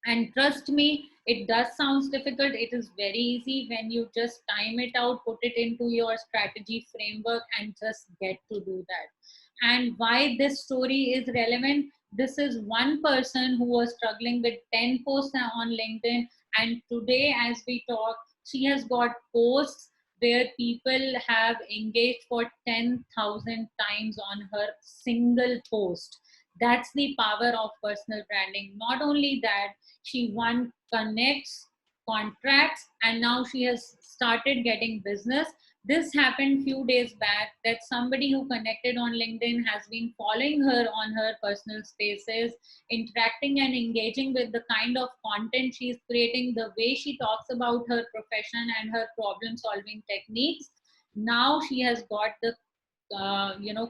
And trust me, it does sounds difficult. It is very easy when you just time it out, put it into your strategy framework, and just get to do that. And why this story is relevant? This is one person who was struggling with 10 posts on LinkedIn, and today, as we talk, she has got posts where people have engaged for 10,000 times on her single post. That's the power of personal branding. Not only that, she won connects, contracts, and now she has started getting business. This happened few days back, that somebody who connected on LinkedIn has been following her on her personal spaces, interacting and engaging with the kind of content she's creating, the way she talks about her profession and her problem solving techniques. Now she has got the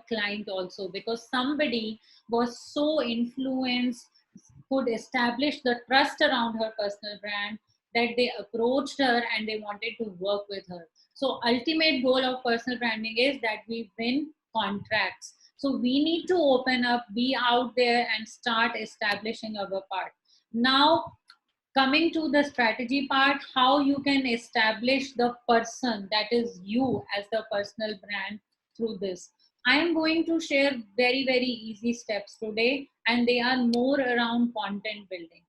client also, because somebody was so influenced, could establish the trust around her personal brand, that they approached her and they wanted to work with her. So ultimate goal of personal branding is that we win contracts. So we need to open up, be out there, and start establishing our part. Now, coming to the strategy part, how you can establish the person that is you as the personal brand through this. I am going to share very, very easy steps today, and they are more around content building.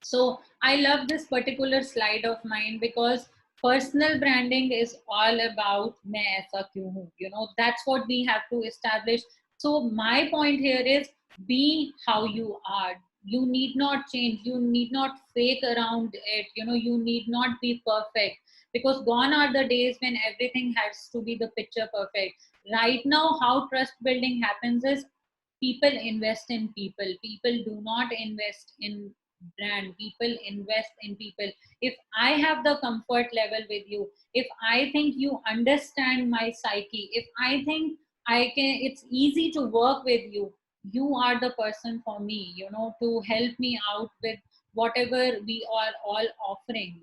So I love this particular slide of mine, because personal branding is all about मैं ऐसा क्यों हूँ, that's what we have to establish. So my point here is, be how you are. You need not change, you need not fake around it, you need not be perfect, because gone are the days when everything has to be the picture perfect. Right now, how trust building happens is, people invest in people. People do not invest in brand. People invest in people. If I have the comfort level with you, if I think you understand my psyche, if I think it's easy to work with you, you are the person for me, to help me out with whatever we are all offering.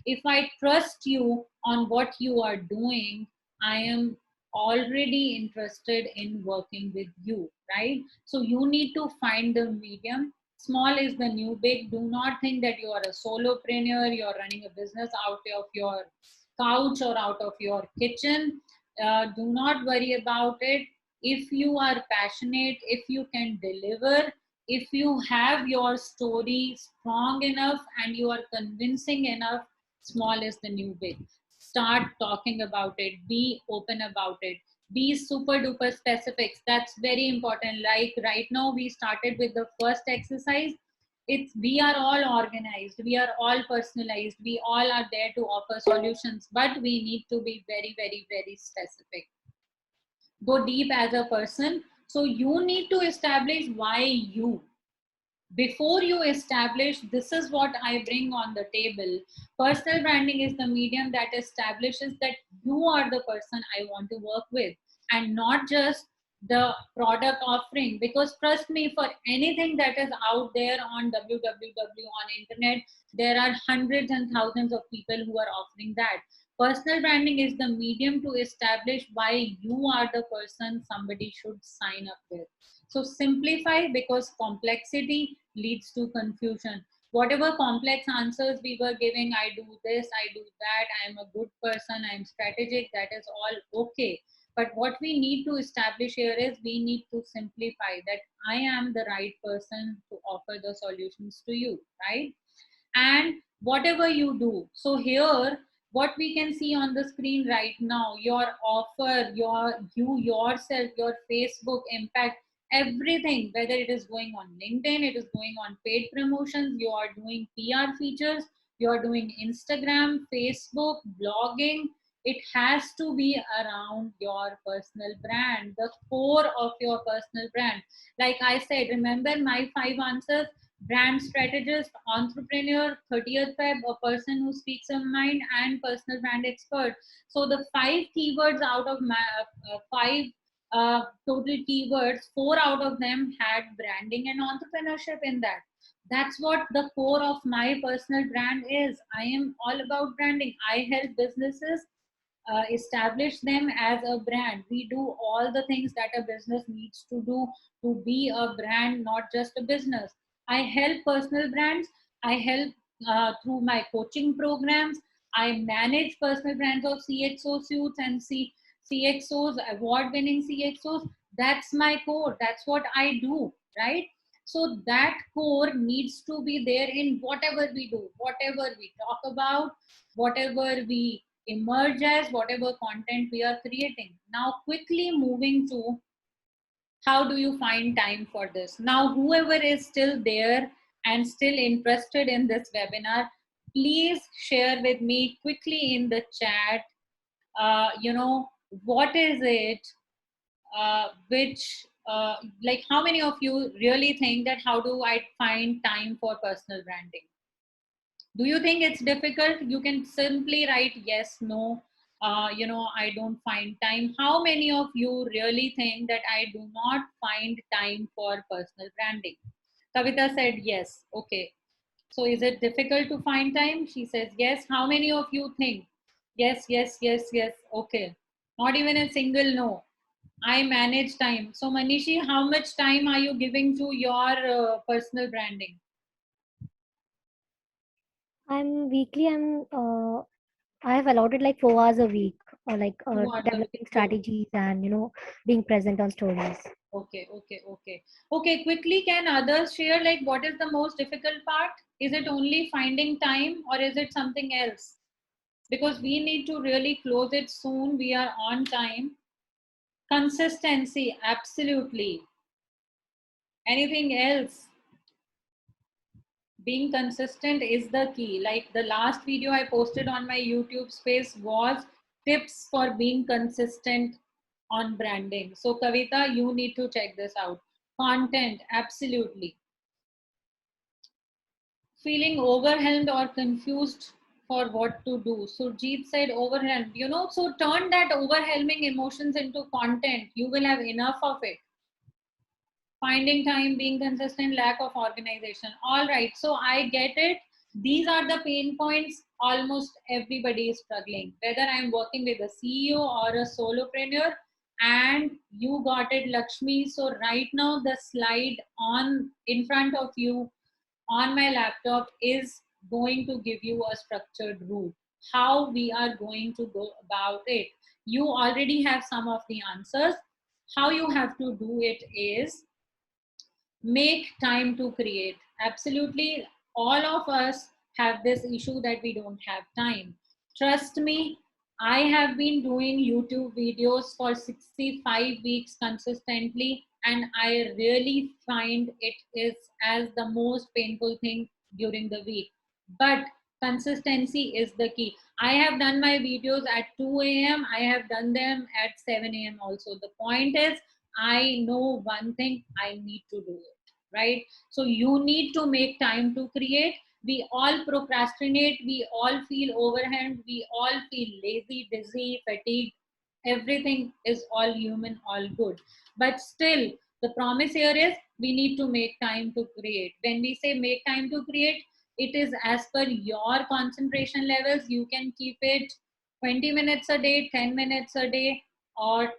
If I trust you on what you are doing, I am already interested in working with you, right? So you need to find the medium. Small is the new big. Do not think that you are a solopreneur, you're running a business out of your couch or out of your kitchen. Do not worry about it. If you are passionate, if you can deliver, if you have your story strong enough and you are convincing enough, small is the new big. Start talking about it, be open about it, be super duper specifics. That's very important. Like right now, we started with the first exercise. We are all organized, we are all personalized, we all are there to offer solutions, but we need to be very, very, very specific, go deep as a person. So you need to establish why you, before you establish this is what I bring on the table. Personal branding is the medium that establishes that you are the person I want to work with, and not just the product offering. Because trust me, for anything that is out there on www on internet, there are hundreds and thousands of people who are offering that. Personal branding is the medium to establish why you are the person somebody should sign up with. So simplify, because complexity leads to confusion. Whatever complex answers we were giving, I do this, I do that, I am a good person, I am strategic, that is all okay. But what we need to establish here is we need to simplify that I am the right person to offer the solutions to you, right? And whatever you do, so here what we can see on the screen right now, your offer, you yourself, your Facebook impact, everything, whether it is going on LinkedIn, it is going on paid promotions, you are doing PR features, you are doing Instagram, Facebook, blogging, it has to be around your personal brand, the core of your personal brand. Like I said, remember my 5 answers: brand strategist, entrepreneur, 30th Feb, a person who speaks her mind, and personal brand expert. So the 5 keywords out of my 5 total keywords, 4 out of them had branding and entrepreneurship in that. That's what the core of my personal brand is. I am all about branding. I help businesses establish them as a brand. We do all the things that a business needs to do to be a brand, not just a business. I help personal brands. I help through my coaching programs. I manage personal brands of CXO suits and CXOs, award-winning CXOs. That's my core. That's what I do, right? So that core needs to be there in whatever we do, whatever we talk about, whatever we emerge as, whatever content we are creating. Now, quickly moving to how do you find time for this? Now, whoever is still there and still interested in this webinar, please share with me quickly in the chat, what is it which, like, how many of you really think that how do I find time for personal branding? Do you think it's difficult? You can simply write yes, no. I don't find time. How many of you really think that I do not find time for personal branding? Kavita said yes. Okay. So is it difficult to find time? She says yes. How many of you think? Yes, yes, yes, yes. Okay. Not even a single no. I manage time. So Manishi, how much time are you giving to your personal branding? I have allotted like 4 hours a week, like 2 hours a week. developing strategies and being present on stories. Okay, okay, okay. Okay, quickly, can others share like what is the most difficult part? Is it only finding time or is it something else? Because we need to really close it soon. We are on time. Consistency, absolutely. Anything else? Being consistent is the key. Like the last video I posted on my YouTube space was tips for being consistent on branding. So Kavita, you need to check this out. Content, absolutely. Feeling overwhelmed or confused for what to do. Surjeet said overwhelmed. So turn that overwhelming emotions into content. You will have enough of it. Finding time, being consistent, lack of organization. All right, so I get it. These are the pain points almost everybody is struggling, whether I'm working with a CEO or a solopreneur. And you got it, Lakshmi. So right now the slide on in front of you on my laptop is going to give you a structured route how we are going to go about it. You already have some of the answers. How you have to do it is make time to create. Absolutely, all of us have this issue that we don't have time. Trust me, I have been doing YouTube videos for 65 weeks consistently. and I really find it is as the most painful thing during the week. But consistency is the key. I have done my videos at 2 a.m. I have done them at 7 a.m. also. The point is, I know one thing, I need to do it, right? So you need to make time to create. We all procrastinate, we all feel overwhelmed, we all feel lazy, dizzy, fatigued. Everything is all human, all good. But still, the promise here is we need to make time to create. When we say make time to create, it is as per your concentration levels. You can keep it 20 minutes a day, 10 minutes a day, or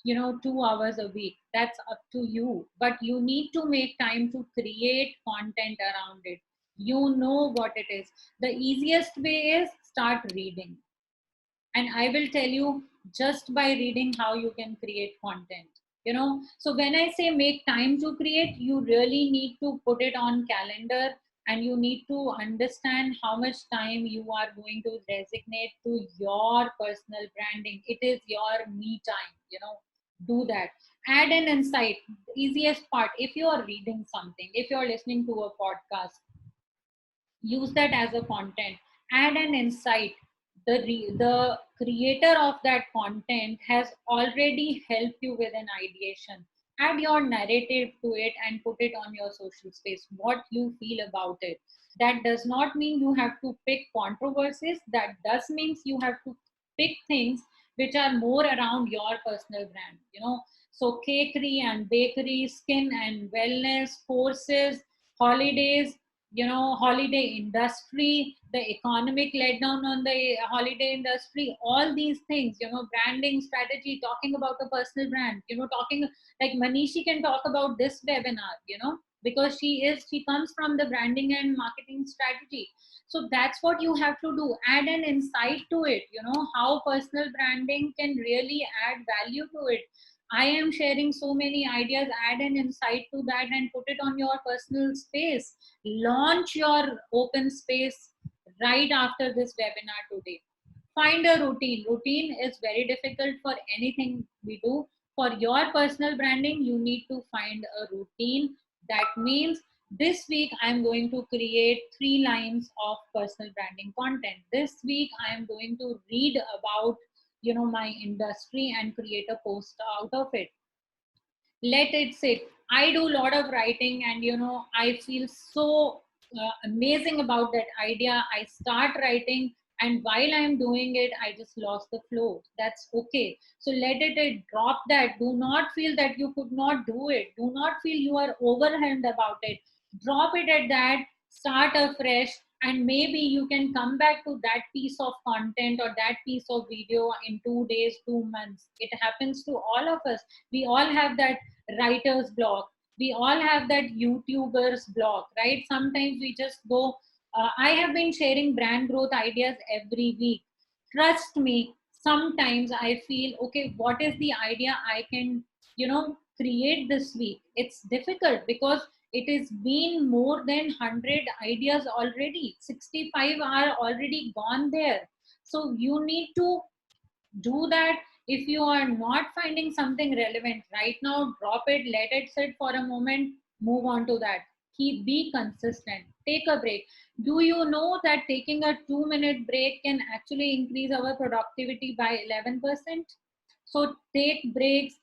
2 hours a week. That's up to you, but you need to make time to create content around it. You know what it is. The easiest way is start reading, and I will tell you just by reading how you can create content. So when I say make time to create, you really need to put it on calendar, and you need to understand how much time you are going to designate to your personal branding. It is your me time. Do that. Add an insight. The easiest part, if you are reading something, if you're listening to a podcast, use that as a content. Add an insight. The creator of that content has already helped you with an ideation. Add your narrative to it and put it on your social space, what you feel about it. That does not mean you have to pick controversies. That does means you have to pick things which are more around your personal brand. So cakery and bakery, skin and wellness, courses, holidays, holiday industry, the economic letdown on the holiday industry, all these things, branding strategy, talking about a personal brand, talking like Manishi can talk about this webinar, because she comes from the branding and marketing strategy. So that's what you have to do. Add an insight to it, how personal branding can really add value to it. I am sharing so many ideas. Add an insight to that and put it on your personal space. Launch your open space right after this webinar today. Find a routine. Routine is very difficult for anything we do. For your personal branding, you need to find a routine. That means this week I'm going to create 3 lines of personal branding content. This week I am going to read about my industry and create a post out of it. Let it sit. I do a lot of writing, and I feel so amazing about that idea. I start writing, and while I'm doing it, I just lost the flow. That's okay. So let it drop that. Do not feel that you could not do it. Do not feel you are overwhelmed about it. Drop it at that. Start afresh, and maybe you can come back to that piece of content or that piece of video in 2 days, 2 months. It happens to all of us. We all have that writer's block. We all have that YouTuber's block, right? Sometimes we just go. I have been sharing brand growth ideas every week. Trust me, sometimes I feel, okay, what is the idea I can, create this week? It's difficult because it has been more than 100 ideas already. 65 are already gone there. So you need to do that. If you are not finding something relevant right now, drop it, let it sit for a moment, move on to that. Be consistent, take a break. Do you know that taking a 2-minute break can actually increase our productivity by 11%? So take breaks.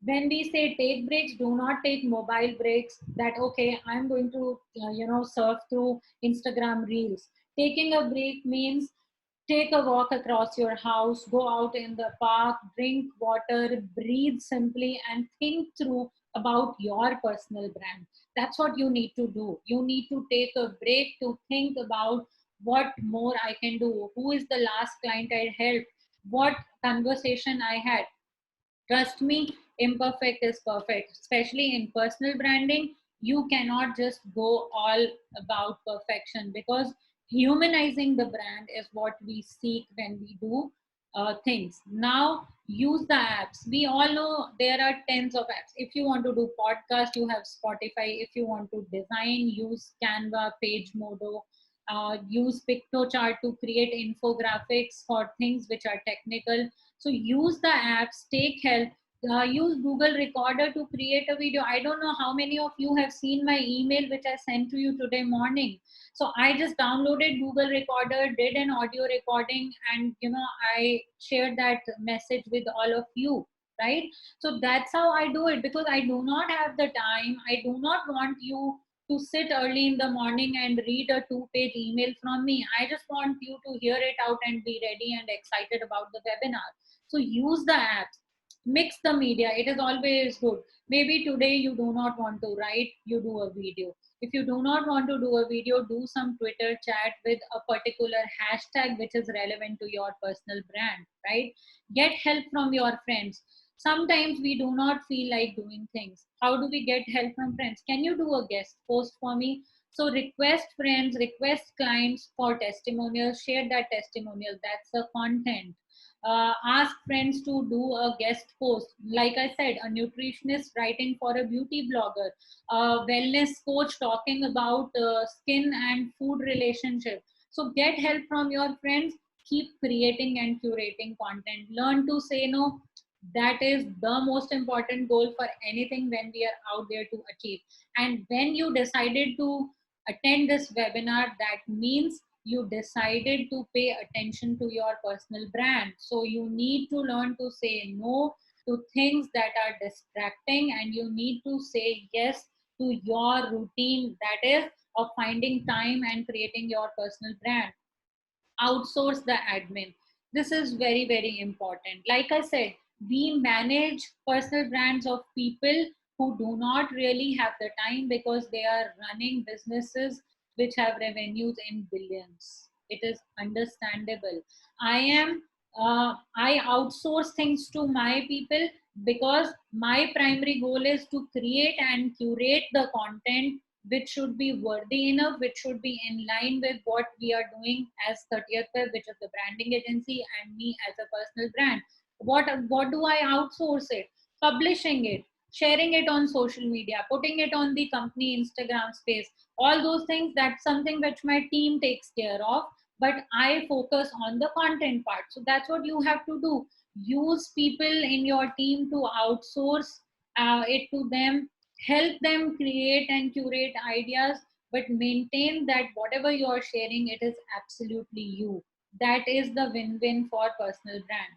When we say take breaks, do not take mobile breaks, that okay, I'm going to surf through Instagram reels. Taking a break means take a walk across your house, go out in the park, drink water, breathe simply, and think through about your personal brand. That's what you need to do. You need to take a break to think about what more I can do. Who is the last client I helped? What conversation I had? Trust me, imperfect is perfect. Especially in personal branding, you cannot just go all about perfection, because humanizing the brand is what we seek when we do things. Now, use the apps. We all know there are tens of apps. If you want to do podcast, you have Spotify. If you want to design, use Canva, PageModo. Use PictoChart to create infographics for things which are technical. So use the apps, take help. use Google Recorder to create a video. I don't know how many of you have seen my email which I sent to you today morning. So I just downloaded Google Recorder, did an audio recording, and I shared that message with all of you, right? So that's how I do it, because I do not have the time. I do not want you to sit early in the morning and read a 2-page email from me. I just want you to hear it out and be ready and excited about the webinar. So use the apps, mix the media. It is always good. Maybe today you do not want to write, you do a video. If you do not want to do a video, do some Twitter chat with a particular hashtag which is relevant to your personal brand, right? Get help from your friends. Sometimes we do not feel like doing things. How do we get help from friends? Can you do a guest post for me? So request friends, request clients for testimonials, share that testimonial. That's the content. Ask friends to do a guest post. Like I said, a nutritionist writing for a beauty blogger, a wellness coach talking about skin and food relationship. So get help from your friends. Keep creating and curating content. Learn to say no. That is the most important goal for anything when we are out there to achieve. And when you decided to attend this webinar, that means you decided to pay attention to your personal brand. So you need to learn to say no to things that are distracting, and you need to say yes to your routine, that is of finding time and creating your personal brand. Outsource the admin. This is very, very important. Like I said, we manage personal brands of people who do not really have the time, because they are running businesses which have revenues in billions. It is understandable. I outsource things to my people, because my primary goal is to create and curate the content which should be worthy enough, which should be in line with what we are doing as 30th Web, which is the branding agency, and me as a personal brand. What do I outsource it? Publishing it, sharing it on social media, putting it on the company Instagram space, all those things. That's something which my team takes care of, but I focus on the content part. So that's what you have to do. Use people in your team to outsource it to them. Help them create and curate ideas, but maintain that whatever you are sharing, it is absolutely you. That is the win-win for personal brand.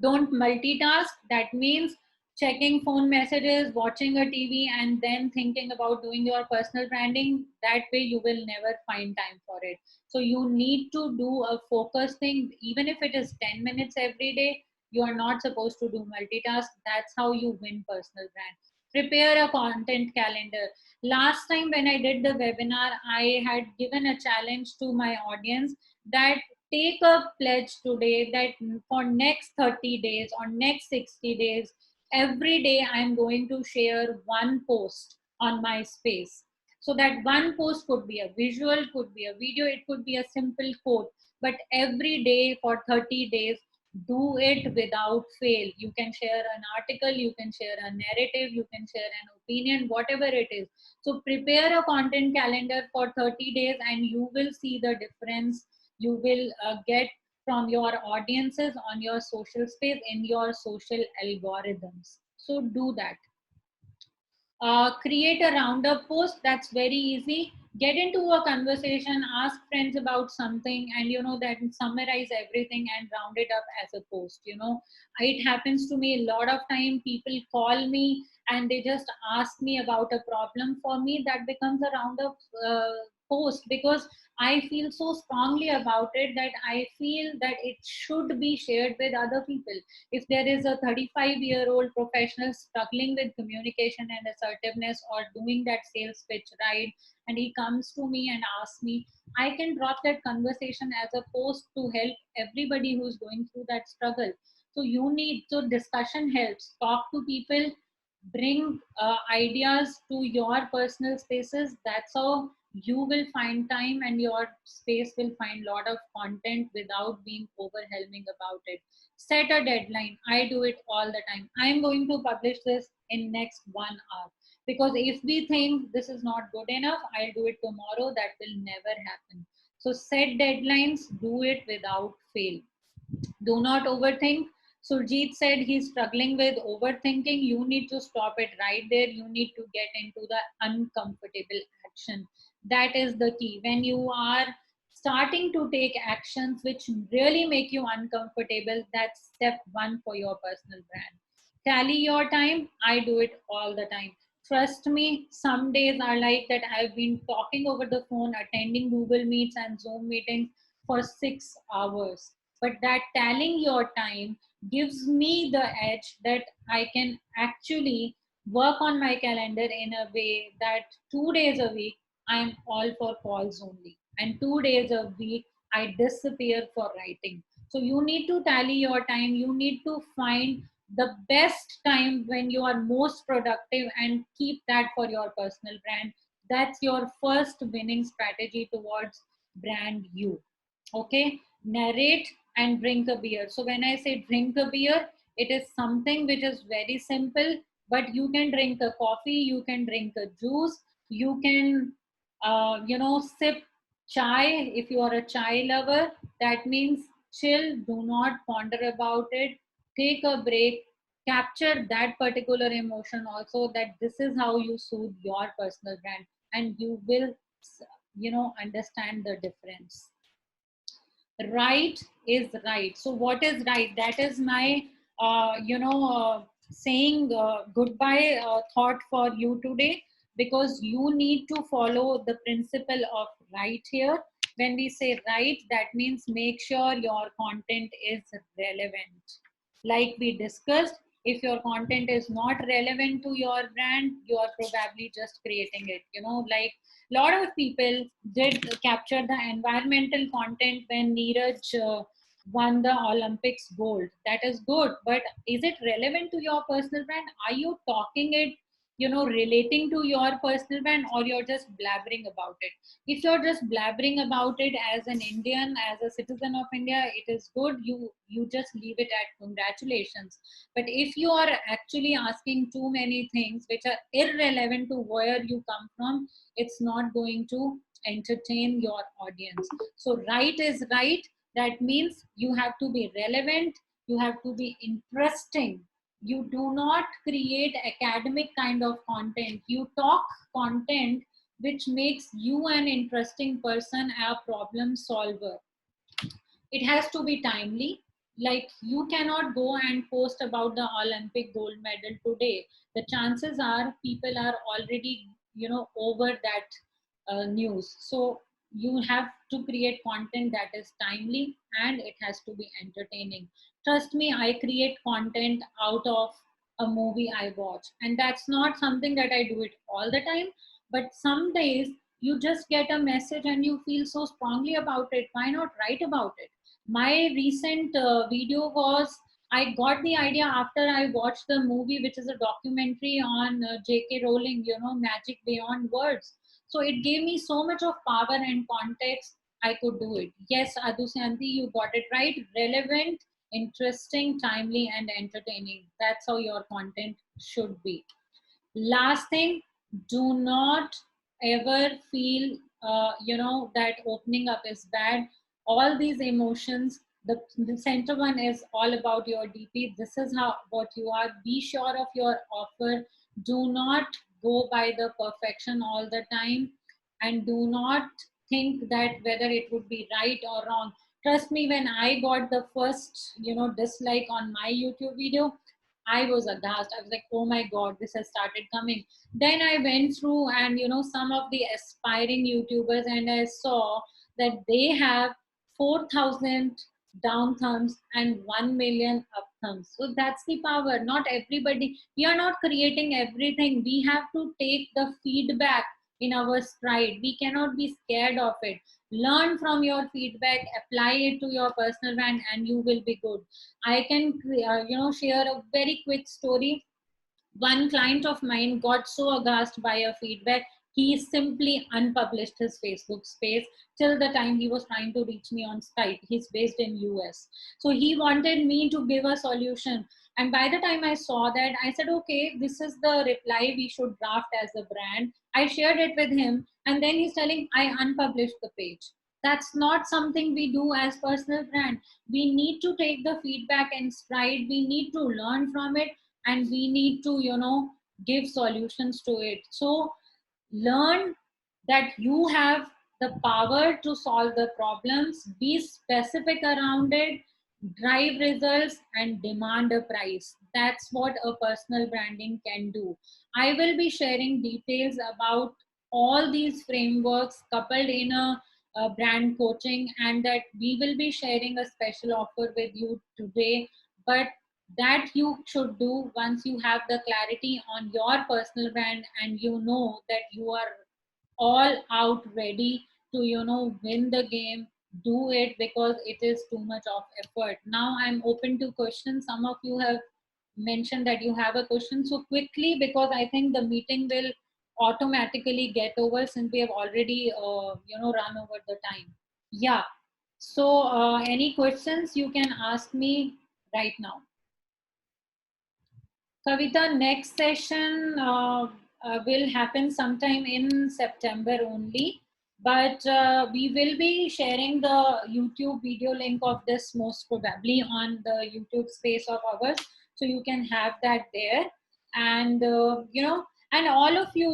Don't multitask. That means checking phone messages, watching a TV, and then thinking about doing your personal branding. That way you will never find time for it. So you need to do a focus thing. Even if it is 10 minutes every day, you are not supposed to do multitask. That's how you win personal brand. Prepare a content calendar. Last time when I did the webinar, I had given a challenge to my audience that take a pledge today that for next 30 days or next 60 days, every day I'm going to share one post on my space. So that one post could be a visual, could be a video, it could be a simple quote, but every day for 30 days, do it without fail. You can share an article, you can share a narrative, you can share an opinion, whatever it is. So prepare a content calendar for 30 days and you will see the difference you will get from your audiences on your social space, in your social algorithms. So do that. Create a roundup post. That's very easy. Get into a conversation, ask friends about something, and that summarize everything and round it up as a post. It happens to me a lot of time. People call me and they just ask me about a problem for me. That becomes a roundup post, because I feel so strongly about it that I feel that it should be shared with other people. If there is a 35-year-old professional struggling with communication and assertiveness, or doing that sales pitch right, and he comes to me and asks me, I can drop that conversation as a post to help everybody who's going through that struggle. So discussion helps. Talk to people, bring ideas to your personal spaces. That's how you will find time, and your space will find a lot of content without being overwhelming about it. Set a deadline. I do it all the time. I'm going to publish this in next 1 hour, because if we think this is not good enough, I'll do it tomorrow. That will never happen. So set deadlines, do it without fail. Do not overthink. Surjit said he's struggling with overthinking. You need to stop it right there. You need to get into the uncomfortable action. That is the key. When you are starting to take actions which really make you uncomfortable, that's step one for your personal brand. Tally your time. I do it all the time. Trust me, some days are like that. I've been talking over the phone, attending Google Meets and Zoom meetings for 6 hours. But that tallying your time gives me the edge that I can actually work on my calendar in a way that 2 days a week I'm all for calls only, and 2 days a week I disappear for writing. So you need to tally your time. You need to find the best time when you are most productive and keep that for your personal brand. That's your first winning strategy towards brand you. Okay, narrate and drink a beer. So when I say drink a beer, it is something which is very simple, but you can drink a coffee, you can drink a juice, you can sip chai if you are a chai lover. That means chill, do not ponder about it, take a break, capture that particular emotion also, that this is how you soothe your personal brand, and you will understand the difference. Right is right. So what is right? That is my saying goodbye thought for you today, because you need to follow the principle of right here. When we say right, that means make sure your content is relevant. Like we discussed, if your content is not relevant to your brand, you are probably just creating it, like lot of people did capture the environmental content when Neeraj won the Olympics gold. That is good, but is it relevant to your personal brand? Are you talking it, relating to your personal brand, or you're just blabbering about it? If you're just blabbering about it as an Indian, as a citizen of India, it is good. You just leave it at congratulations. But if you are actually asking too many things which are irrelevant to where you come from, it's not going to entertain your audience. So right is right. That means you have to be relevant, you have to be interesting. You do not create academic kind of content. You talk content which makes you an interesting person, a problem solver. It has to be timely. Like you cannot go and post about the Olympic gold medal today. The chances are people are already over that news. So you have to create content that is timely, and it has to be entertaining. Trust me, I create content out of a movie I watch, and that's not something that I do it all the time, but some days you just get a message and you feel so strongly about it. Why not write about it? My recent video was, I got the idea after I watched the movie, which is a documentary on J.K. Rowling, Magic Beyond Words. So it gave me so much of power and context. I could do it. Yes, Adusyanti, you got it right. Relevant, interesting, timely, and entertaining. That's how your content should be. Last thing, do not ever feel that opening up is bad. All these emotions, the center one is all about your DP. This is how what you are. Be sure of your offer. Do not go by the perfection all the time, and do not think that whether it would be right or wrong. Trust me, when I got the first dislike on my YouTube video, I was aghast. I was like, oh my God, this has started coming. Then I went through and, some of the aspiring YouTubers, and I saw that they have 4,000 down thumbs and 1 million up thumbs. So that's the power. Not everybody, we are not creating everything. We have to take the feedback in our stride. We cannot be scared of it. Learn from your feedback, apply it to your personal brand, and you will be good. I can, share a very quick story. One client of mine got so aghast by a feedback, he simply unpublished his Facebook space till the time he was trying to reach me on Skype. He's based in US. So he wanted me to give a solution. And by the time I saw that, I said, okay, this is the reply we should draft as a brand. I shared it with him. And then he's telling, I unpublished the page. That's not something we do as personal brand. We need to take the feedback in stride. We need to learn from it, and we need to, give solutions to it. So learn that you have the power to solve the problems, be specific around it, drive results, and demand a price. That's what a personal branding can do. I will be sharing details about all these frameworks coupled in a brand coaching, and that we will be sharing a special offer with you today. But that you should do once you have the clarity on your personal brand, and you know that you are all out ready to, win the game. Do it, because it is too much of effort. Now I'm open to questions. Some of you have mentioned that you have a question, so quickly, because I think the meeting will automatically get over since we have already run over the time. Yeah, so any questions you can ask me right now. Kavita, next session will happen sometime in September only, but we will be sharing the YouTube video link of this most probably on the YouTube space of ours, so you can have that there. And and all of you,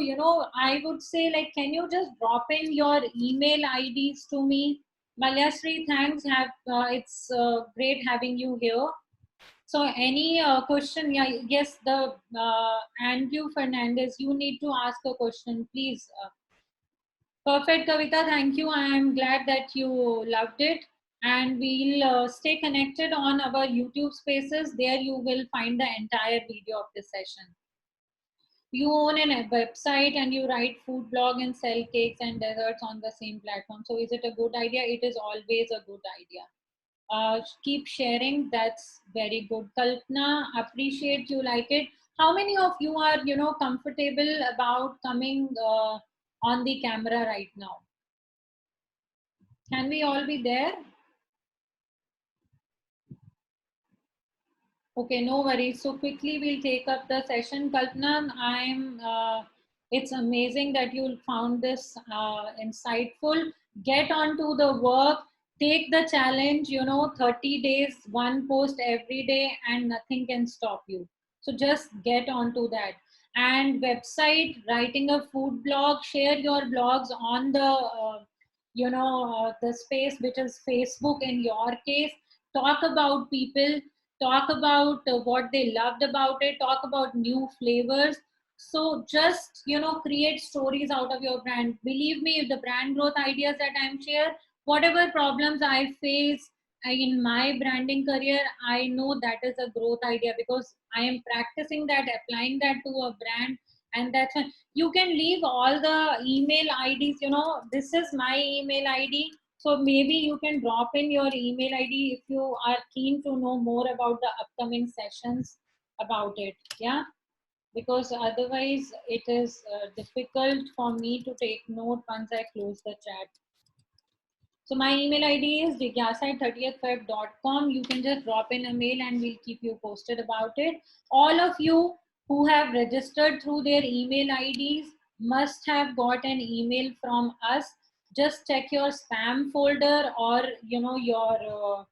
I would say, like, can you just drop in your email IDs to me? Malyasri, thanks. It's great having you here. So any question? Yeah, yes, the Andrew Fernandez, you need to ask a question, please. Perfect, Kavita. Thank you. I am glad that you loved it. And we'll stay connected on our YouTube spaces. There you will find the entire video of this session. You own a website and you write food blog and sell cakes and desserts on the same platform. So is it a good idea? It is always a good idea. Keep sharing. That's very good. Kalpana, appreciate you like it. How many of you are, comfortable about coming on the camera right now? Can we all be there? Okay, no worries. So quickly we'll take up the session. Kalpana, it's amazing that you found this insightful. Get onto the work, take the challenge, 30 days, one post every day, and nothing can stop you. So just get onto that. And website, writing a food blog, share your blogs on the space, which is Facebook in your case. Talk about people, talk about what they loved about it, talk about new flavors. So just create stories out of your brand. Believe me, the brand growth ideas that I'm share, whatever problems I face in my branding career, I know that is a growth idea, because I am practicing that, applying that to a brand. And that's when you can leave all the email IDs. This is my email ID, so maybe you can drop in your email ID if you are keen to know more about the upcoming sessions about it. Yeah, because otherwise it is difficult for me to take note once I close the chat. So my email ID is jigyasa@30thfeb.com. You can just drop in a mail and we'll keep you posted about it. All of you who have registered through their email IDs must have got an email from us. Just check your spam folder, or your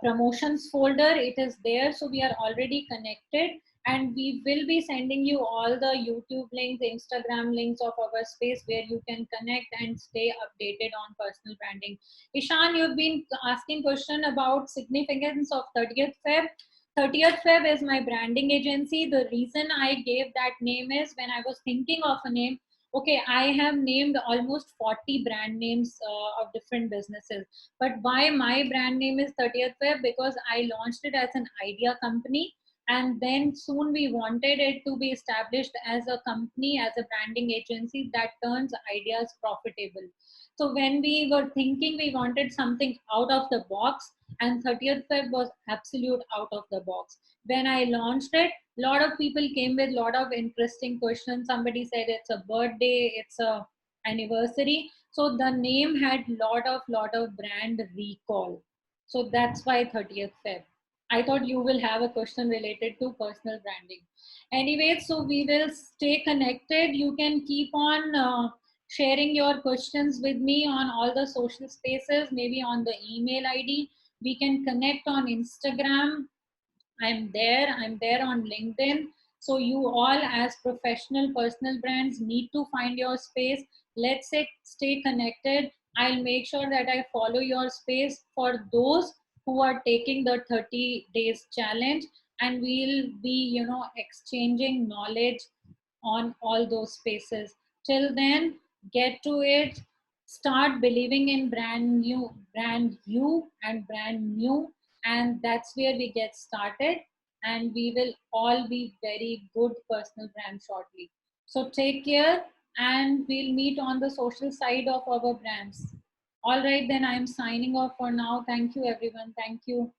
promotions folder. It is there. So we are already connected, and we will be sending you all the YouTube links, Instagram links of our space, where you can connect and stay updated on personal branding. Ishan, you've been asking question about significance of 30th Feb. 30th Feb is my branding agency. The reason I gave that name is, when I was thinking of a name, okay, I have named almost 40 brand names of different businesses. But why my brand name is 30th Feb? Because I launched it as an idea company, and then soon we wanted it to be established as a company, as a branding agency that turns ideas profitable. So when we were thinking, we wanted something out of the box, and 30th Feb was absolute out of the box. When I launched it, a lot of people came with a lot of interesting questions. Somebody said it's a birthday, it's a anniversary. So the name had lot of brand recall. So that's why 30th Feb. I thought you will have a question related to personal branding. Anyway, so we will stay connected. You can keep on sharing your questions with me on all the social spaces, maybe on the email ID. We can connect on Instagram. I'm there on LinkedIn. So you all as professional personal brands need to find your space. Let's say stay connected. I'll make sure that I follow your space for those who are taking the 30 days challenge, and we'll be, exchanging knowledge on all those spaces. Till then, get to it. Start believing in brand you and brand new, and that's where we get started. And we will all be very good personal brands shortly. So take care, and we'll meet on the social side of our brands. All right, then I'm signing off for now. Thank you, everyone. Thank you.